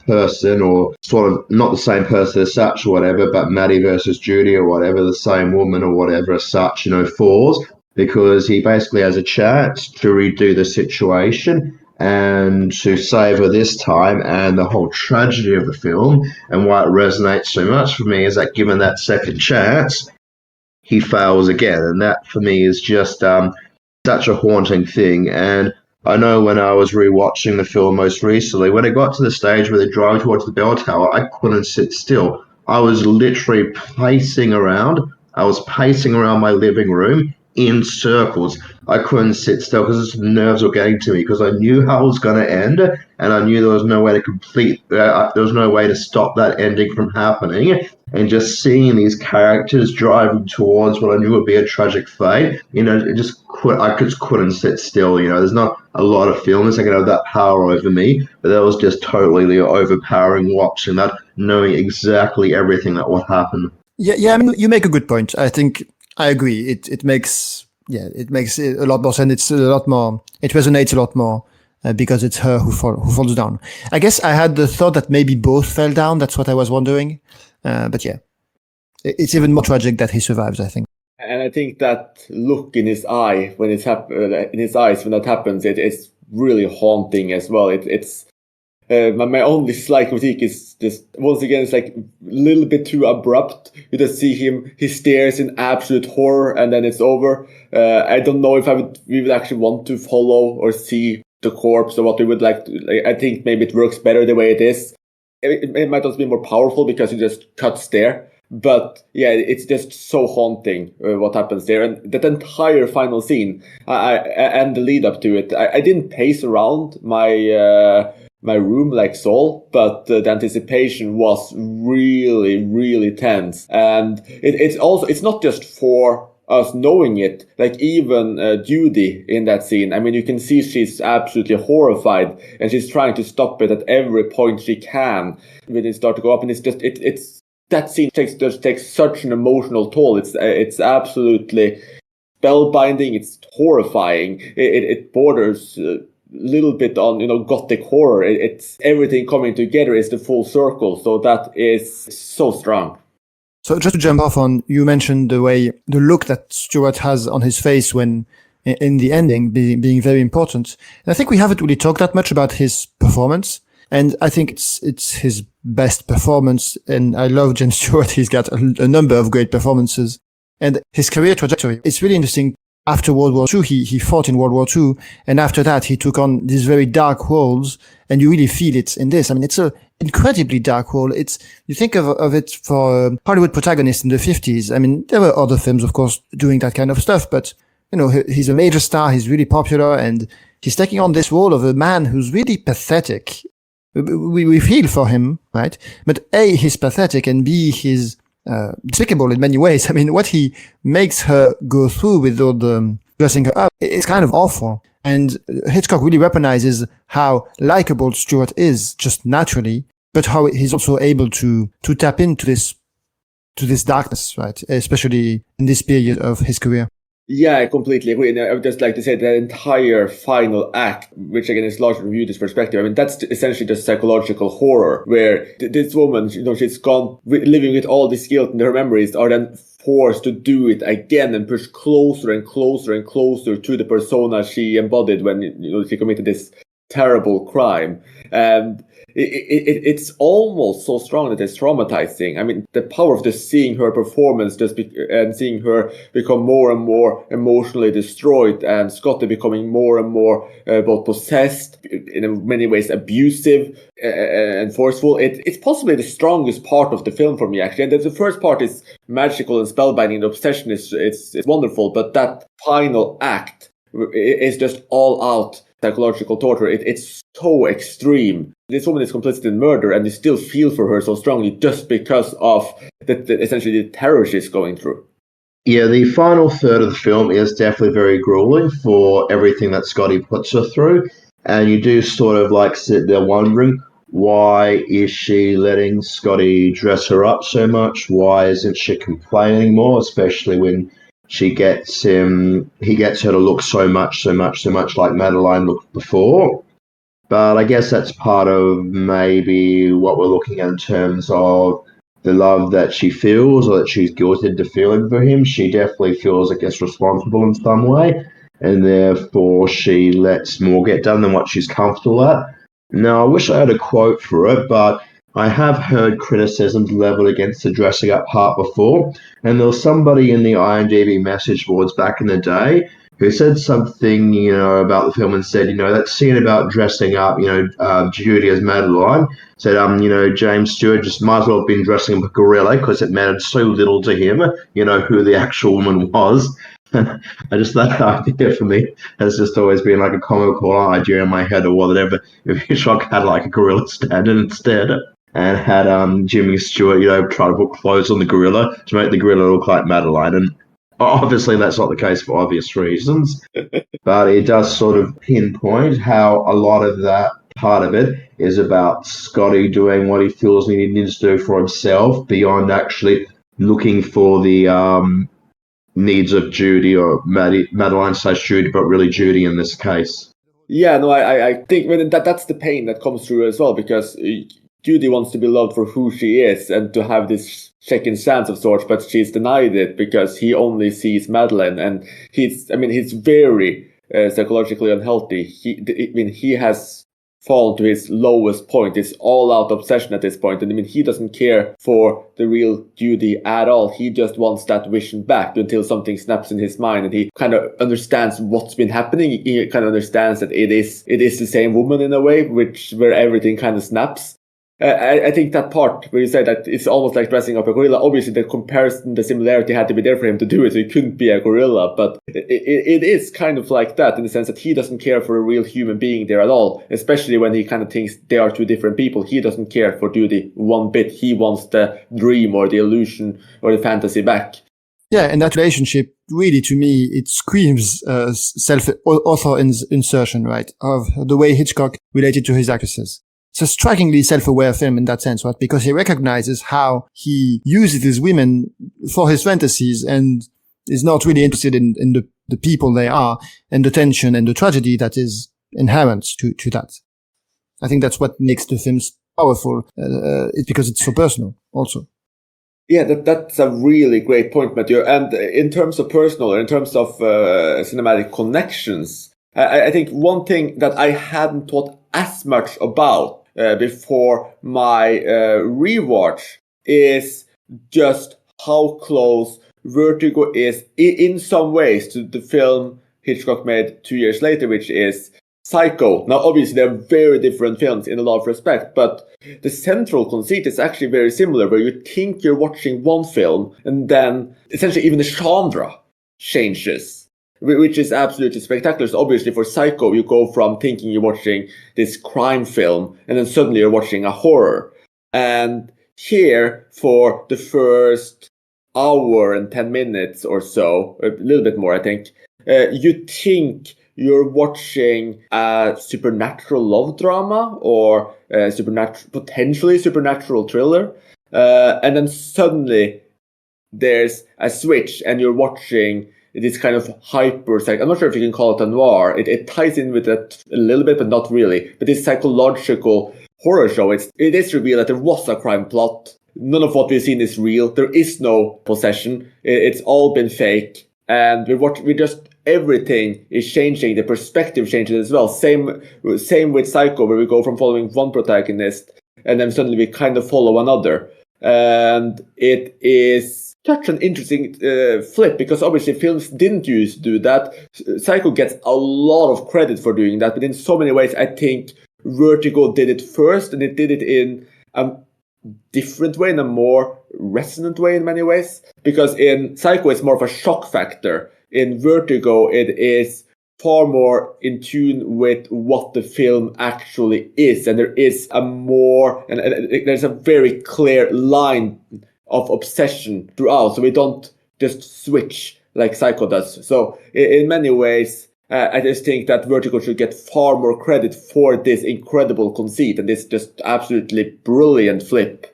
person, or sort of not the same person as such or whatever, but Maddie versus Judy or whatever, the same woman or whatever as such, falls, because he basically has a chance to redo the situation and to save her this time. And the whole tragedy of the film and why it resonates so much for me is that given that second chance, he fails again. And that for me is just such a haunting thing. And I know when I was rewatching the film most recently, when it got to the stage where they drive towards the bell tower, I couldn't sit still. I was literally pacing around. I was pacing around my living room in circles. I couldn't sit still because the nerves were getting to me, because I knew how it was going to end, and I knew there was no way to there was no way to stop that ending from happening. And just seeing these characters driving towards what I knew would be a tragic fate, I just couldn't sit still. There's not a lot of films that can have that power over me, but that was just totally overpowering watching that, knowing exactly everything that would happen. Yeah. I mean, you make a good point. I think I agree. It makes it a lot more sense. It's a lot more. It resonates a lot more. Because it's her who falls down. I guess I had the thought that maybe both fell down. That's what I was wondering. But yeah, it's even more tragic that he survives, I think. And I think that look in his eye when in his eyes when that happens, it's really haunting as well. It's my only slight critique is just once again it's like a little bit too abrupt. You just see him, he stares in absolute horror, and then it's over. I don't know if we would actually want to follow or see the corpse or what we would like to. I think maybe it works better the way it is. It might also be more powerful because he just cuts there. But yeah, it's just so haunting what happens there. And that entire final scene and the lead up to it, I didn't pace around my room like Saul, but the anticipation was really, really tense. And it's not just for us knowing it, like even Judy in that scene. I mean, you can see she's absolutely horrified, and she's trying to stop it at every point she can when it starts to go up. And it's that scene takes such an emotional toll. It's absolutely spellbinding. It's horrifying. It borders a little bit on gothic horror. It's everything coming together is the full circle. So that is so strong. So just to jump off on, you mentioned the look that Stewart has on his face when in the ending being very important. And I think we haven't really talked that much about his performance. And I think it's his best performance. And I love James Stewart. He's got a number of great performances. And his career trajectory, it's really interesting. After World War II, he fought in World War II. And after that, he took on these very dark roles. And you really feel it in this. I mean, it's a incredibly dark role. You think of it for Hollywood protagonists in the 50s. I mean, there were other films, of course, doing that kind of stuff, but he's a major star. He's really popular, and he's taking on this role of a man who's really pathetic. We feel for him, right? But A, he's pathetic, and B, he's despicable in many ways. I mean, what he makes her go through with all the dressing her up, it's kind of awful. And Hitchcock really weaponizes how likable Stewart is just naturally, but how he's also able to tap into this darkness, right? Especially in this period of his career. Yeah, I completely agree. And I would just like to say the entire final act, which again is largely from Judy's perspective, I mean, that's essentially just psychological horror, where this woman, she's gone living with all this guilt and her memories are then forced to do it again and push closer and closer and closer to the persona she embodied when, she committed this terrible crime. And it's almost so strong that it's traumatizing. I mean, the power of just seeing her performance and seeing her become more and more emotionally destroyed, and Scotty becoming more and more both possessed, in many ways abusive and forceful. It's possibly the strongest part of the film for me, actually. And the first part is magical and spellbinding. The obsession is it's wonderful, but that final act is just all out psychological torture. It's so extreme. This woman is complicit in murder, and you still feel for her so strongly just because of essentially the terror she's going through. Yeah, the final third of the film is definitely very grueling for everything that Scotty puts her through. And you do sort of like sit there wondering, why is she letting Scotty dress her up so much? Why isn't she complaining more, especially when he gets her to look so much like Madeline looked before? But I guess that's part of maybe what we're looking at in terms of the love that she feels or that she's guilted to feeling for him. She definitely feels, I guess, responsible in some way, and therefore she lets more get done than what she's comfortable at. Now, I wish I had a quote for it, but I have heard criticisms leveled against the dressing up part before, and there was somebody in the IMDb message boards back in the day who said something, about the film and said, that scene about dressing up, Judy as Madeline, said, James Stewart just might as well have been dressing up a gorilla because it mattered so little to him, who the actual woman was. I just, that idea for me has just always been like a comical idea in my head, or whatever. If Hitchcock had like a gorilla stand instead and had Jimmy Stewart, try to put clothes on the gorilla to make the gorilla look like Madeline. And obviously, that's not the case for obvious reasons, but it does sort of pinpoint how a lot of that part of it is about Scotty doing what he feels he needs to do for himself beyond actually looking for the needs of Judy or Madeline/Judy, but really Judy in this case. Yeah, no, I think that's the pain that comes through as well, because Judy wants to be loved for who she is and to have this second chance of sorts, but she's denied it because he only sees Madeline, and he's very psychologically unhealthy. He has fallen to his lowest point, his all-out obsession at this point, and he doesn't care for the real Judy at all. He just wants that vision back until something snaps in his mind, and he kind of understands what's been happening. He kind of understands that it is the same woman in a way, where everything kind of snaps. I think that part where you say that it's almost like dressing up a gorilla, obviously the comparison, the similarity had to be there for him to do it, so he couldn't be a gorilla, but it is kind of like that in the sense that he doesn't care for a real human being there at all, especially when he kind of thinks they are two different people. He doesn't care for Judy one bit. He wants the dream or the illusion or the fantasy back. Yeah, and that relationship, really, to me, it screams self-author insertion, right, of the way Hitchcock related to his actresses. It's a strikingly self-aware film in that sense, right? Because he recognizes how he uses these women for his fantasies and is not really interested in the people they are and the tension and the tragedy that is inherent to that. I think that's what makes the films powerful, because it's so personal also. Yeah, that's a really great point, Matthew. And in terms of personal, in terms of cinematic connections, I think one thing that I hadn't thought as much about before my rewatch is just how close Vertigo is in some ways to the film Hitchcock made 2 years later, which is Psycho. Now, obviously, they're very different films in a lot of respect, but the central conceit is actually very similar, where you think you're watching one film and then essentially even the genre changes, which is absolutely spectacular. So obviously for Psycho, you go from thinking you're watching this crime film and then suddenly you're watching a horror. And here, for the first hour and 10 minutes or so, a little bit more, I think, you think you're watching a supernatural love drama or a potentially supernatural thriller. And then suddenly there's a switch and you're watching this kind of hyper, I'm not sure if you can call it a noir. It ties in with that a little bit, but not really. But this psychological horror show, it is revealed that there was a crime plot. None of what we've seen is real. There is no possession. It's all been fake. And everything is changing. The perspective changes as well. Same with Psycho, where we go from following one protagonist and then suddenly we kind of follow another. And it is such an interesting flip, because obviously films didn't used to do that. Psycho gets a lot of credit for doing that, but in so many ways I think Vertigo did it first, and it did it in a different way, in a more resonant way in many ways. Because in Psycho it's more of a shock factor. In Vertigo it is far more in tune with what the film actually is, and there's a very clear line of obsession throughout, so we don't just switch like Psycho does. So in many ways, I just think that Vertigo should get far more credit for this incredible conceit and this just absolutely brilliant flip.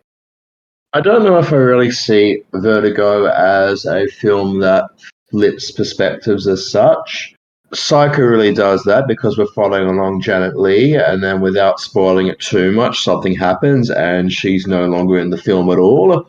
I don't know if I really see Vertigo as a film that flips perspectives as such. Psycho really does that, because we're following along Janet Leigh, and then without spoiling it too much, something happens and she's no longer in the film at all.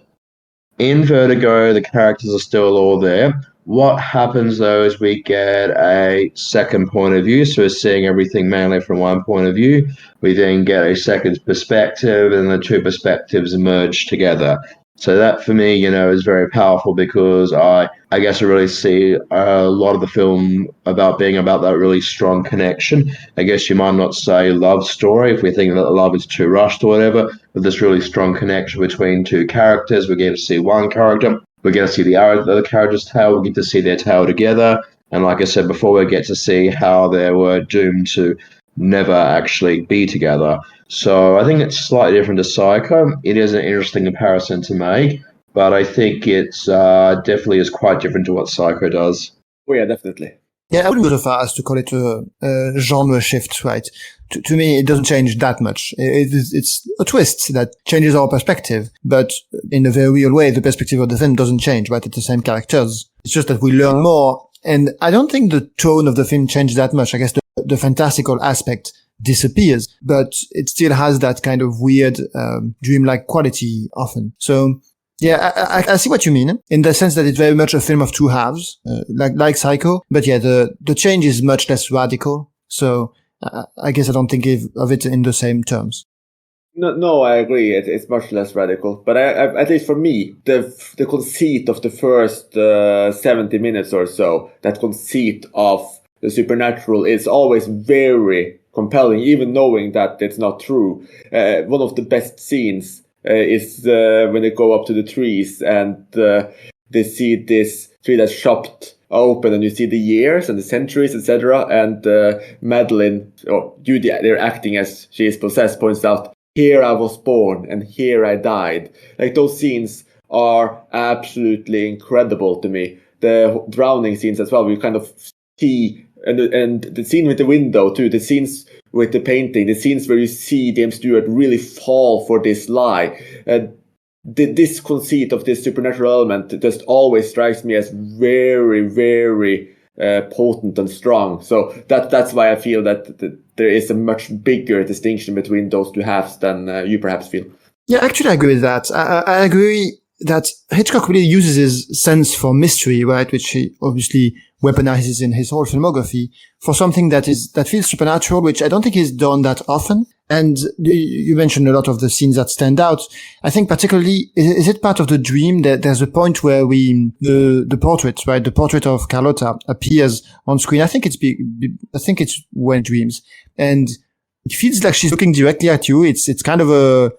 In Vertigo, the characters are still all there. What happens, though, is we get a second point of view, so we're seeing everything mainly from one point of view. We then get a second perspective, and the two perspectives merge together. So that, for me, is very powerful, because I guess I really see a lot of the film about being about that really strong connection. I guess you might not say love story if we think that love is too rushed or whatever, but this really strong connection between two characters. We get to see one character, we get to see the other character's tale, we get to see their tale together. And like I said before, we get to see how they were doomed to never actually be together. So I think it's slightly different to Psycho. It is an interesting comparison to make, but I think it's definitely is quite different to what Psycho does. Oh yeah, definitely. Yeah, I wouldn't go so far as to call it a genre shift, right? To me, it doesn't change that much. It's a twist that changes our perspective, but in a very real way, the perspective of the film doesn't change, right? It's the same characters. It's just that we learn more. And I don't think the tone of the film changed that much. I guess the fantastical aspect disappears, but it still has that kind of weird, dreamlike quality often. So, yeah, I see what you mean, in the sense that it's very much a film of two halves, like Psycho. But yeah, the change is much less radical. So I guess I don't think of it in the same terms. No, I agree. It's much less radical. But at least for me, the conceit of the first 70 minutes or so, that conceit of the supernatural is always very compelling, even knowing that it's not true. One of the best scenes is when they go up to the trees and they see this tree that's chopped open, and you see the years and the centuries, etc. And Madeline, or Judy, they're acting as she is possessed, points out, "Here I was born and here I died." Like, those scenes are absolutely incredible to me. The drowning scenes as well, we kind of see, and the scene with the window too, the scenes with the painting, the scenes where you see James Stewart really fall for this lie. This conceit of this supernatural element just always strikes me as very, very potent and strong. So that's why I feel that there is a much bigger distinction between those two halves than you perhaps feel. Yeah, actually I agree with that. I agree that Hitchcock really uses his sense for mystery, right, which he obviously weaponizes in his whole filmography, for something that feels supernatural, which I don't think is done that often. And you mentioned a lot of the scenes that stand out. I think particularly, is it part of the dream that there's a point where the portrait, right, the portrait of Carlotta appears on screen. I think it's when dreams, and it feels like she's looking directly at you. It's kind of a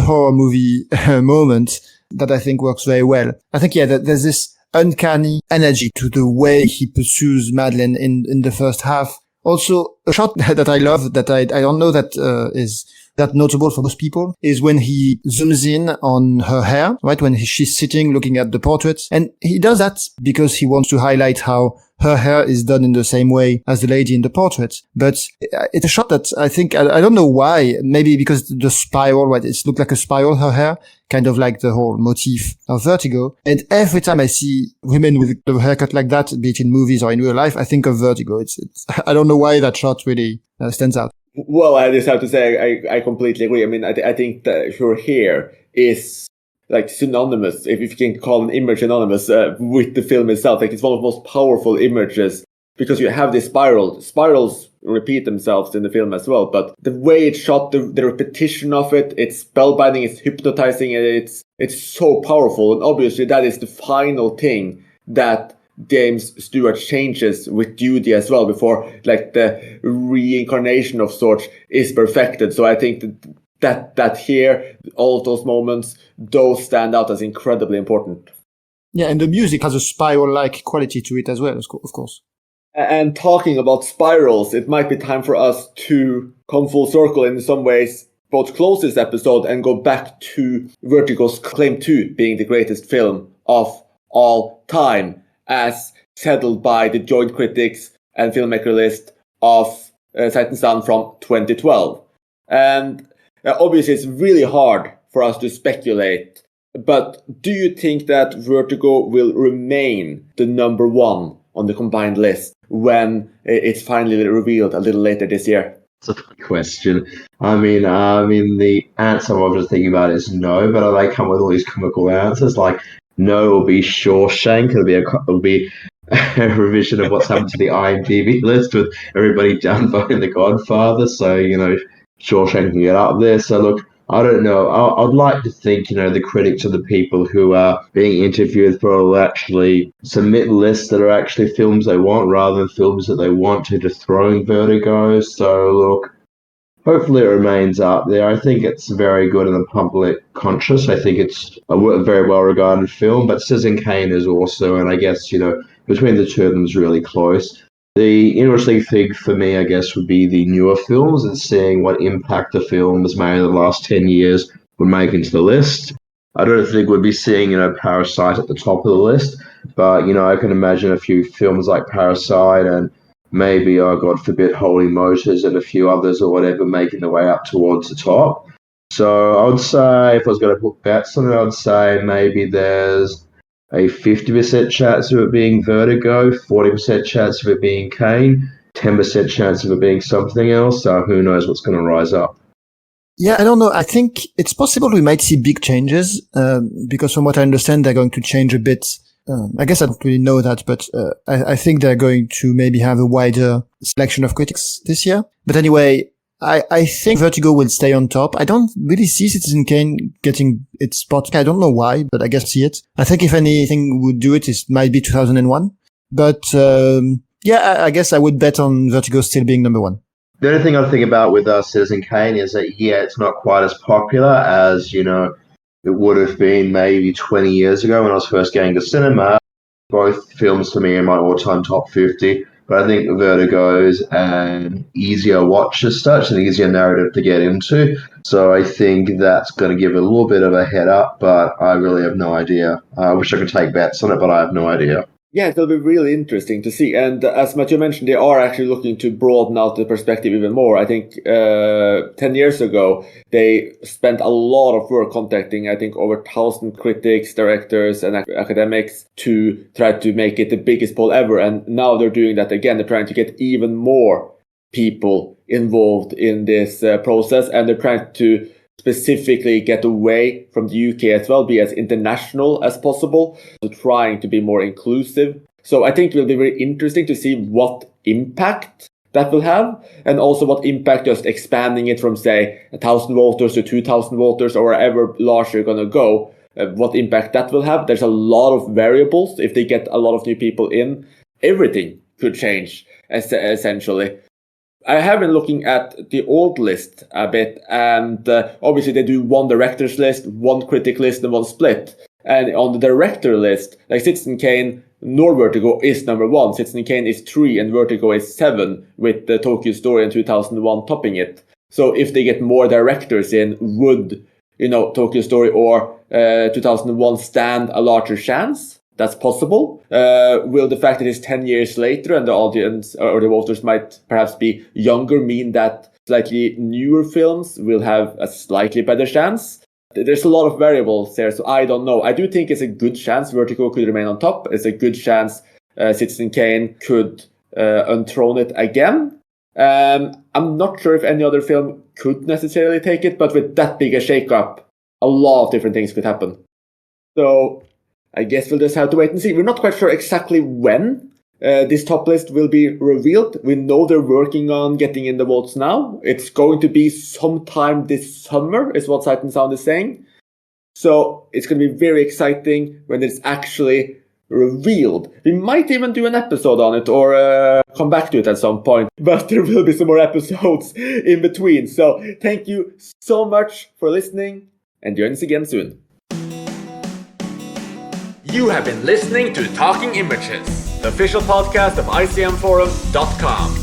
horror movie moment that I think works very well. I think, yeah, there's this uncanny energy to the way he pursues Madeleine in the first half. Also, a shot that I love, that I don't know that is that notable for most people is when he zooms in on her hair, right? When she's sitting looking at the portrait. And he does that because he wants to highlight how her hair is done in the same way as the lady in the portrait. But it's a shot that I think, I don't know why, maybe because the spiral, right? It looked like a spiral, her hair, kind of like the whole motif of Vertigo. And every time I see women with a haircut like that, be it in movies or in real life, I think of Vertigo. It's I don't know why that shot really stands out. Well, I just have to say I completely agree. I mean, I think that her hair is like synonymous, if you can call an image synonymous with the film itself. Like, it's one of the most powerful images because you have this spiral. Spirals repeat themselves in the film as well, but the way it's shot, the repetition of it, it's spellbinding, it's hypnotizing, it's so powerful. And obviously that is the final thing that James Stewart changes with Judy as well before like the reincarnation of sorts is perfected. So I think that here, all of those moments, those stand out as incredibly important. Yeah, and the music has a spiral-like quality to it as well, of course. And talking about spirals, it might be time for us to come full circle in some ways, both close this episode and go back to Vertigo's claim to being the greatest film of all time, as settled by the joint critics and filmmaker list of Sight and Sound from 2012. And obviously it's really hard for us to speculate, but do you think that Vertigo will remain the number one on the combined list when it's finally revealed a little later this year? That's a good question. I mean, the answer I was thinking about is no, but they come with all these comical answers. Like, no, it'll be Shawshank. It'll be a revision of what's happened to the IMDb list with everybody done voting The Godfather. So, Shawshank can get up there. So, look, I don't know. I'd like to think, the critics are the people who are being interviewed will actually submit lists that are actually films they want rather than films that they want to dethrone Vertigo. So, look, hopefully it remains up there. I think it's very good in the public conscious. I think it's a very well-regarded film, but Citizen Kane is also, and I guess, between the two of them is really close. The interesting thing for me, I guess, would be the newer films and seeing what impact the films made in the last 10 years would make into the list. I don't think we'd be seeing, Parasite at the top of the list, but, I can imagine a few films like Parasite and maybe, oh, God forbid, Holy Motors and a few others or whatever making their way up towards the top. So I would say, if I was going to put bets on it, I would say maybe there's a 50% chance of it being Vertigo, 40% chance of it being Kane, 10% chance of it being something else. So who knows what's going to rise up. Yeah, I don't know. I think it's possible we might see big changes, because from what I understand, they're going to change a bit. I guess I don't really know that, but I think they're going to maybe have a wider selection of critics this year. But anyway, I think Vertigo will stay on top. I don't really see Citizen Kane getting its spot. I don't know why, but I guess I see it. I think if anything would do it, it might be 2001. But yeah, I guess I would bet on Vertigo still being number one. The only thing I think about with Citizen Kane is that, yeah, it's not quite as popular as, it would have been maybe 20 years ago when I was first going to cinema. Both films for me are my all-time top 50. But I think Vertigo is an easier watch as such, an easier narrative to get into. So I think that's going to give it a little bit of a head up, but I really have no idea. I wish I could take bets on it, but I have no idea. Yeah, it'll be really interesting to see. And as Matthew mentioned, they are actually looking to broaden out the perspective even more. I think 10 years ago, they spent a lot of work contacting, I think, over 1,000 critics, directors, and academics to try to make it the biggest poll ever. And now they're doing that again. They're trying to get even more people involved in this process. And they're trying to specifically get away from the UK as well, be as international as possible, so trying to be more inclusive. So I think it will be very interesting to see what impact that will have, and also what impact just expanding it from, say, 1,000 voters to 2,000 voters or wherever large you're going to go, what impact that will have. There's a lot of variables. If they get a lot of new people in, everything could change, essentially. I have been looking at the old list a bit, and obviously they do one director's list, one critic list, and one split. And on the director list, like Citizen Kane, nor Vertigo is number one. Citizen Kane is 3 and Vertigo is 7, with the Tokyo Story in 2001 topping it. So if they get more directors in, would, Tokyo Story or 2001 stand a larger chance? That's possible. Will the fact that it's 10 years later and the audience or the voters might perhaps be younger mean that slightly newer films will have a slightly better chance? There's a lot of variables there, so I don't know. I do think it's a good chance Vertigo could remain on top. It's a good chance Citizen Kane could unthrone it again. I'm not sure if any other film could necessarily take it, but with that big a shake-up, a lot of different things could happen. So I guess we'll just have to wait and see. We're not quite sure exactly when this top list will be revealed. We know they're working on getting in the votes now. It's going to be sometime this summer, is what Sight and Sound is saying. So it's going to be very exciting when it's actually revealed. We might even do an episode on it or come back to it at some point. But there will be some more episodes in between. So thank you so much for listening and join us again soon. You have been listening to Talking Images, the official podcast of icmforum.com.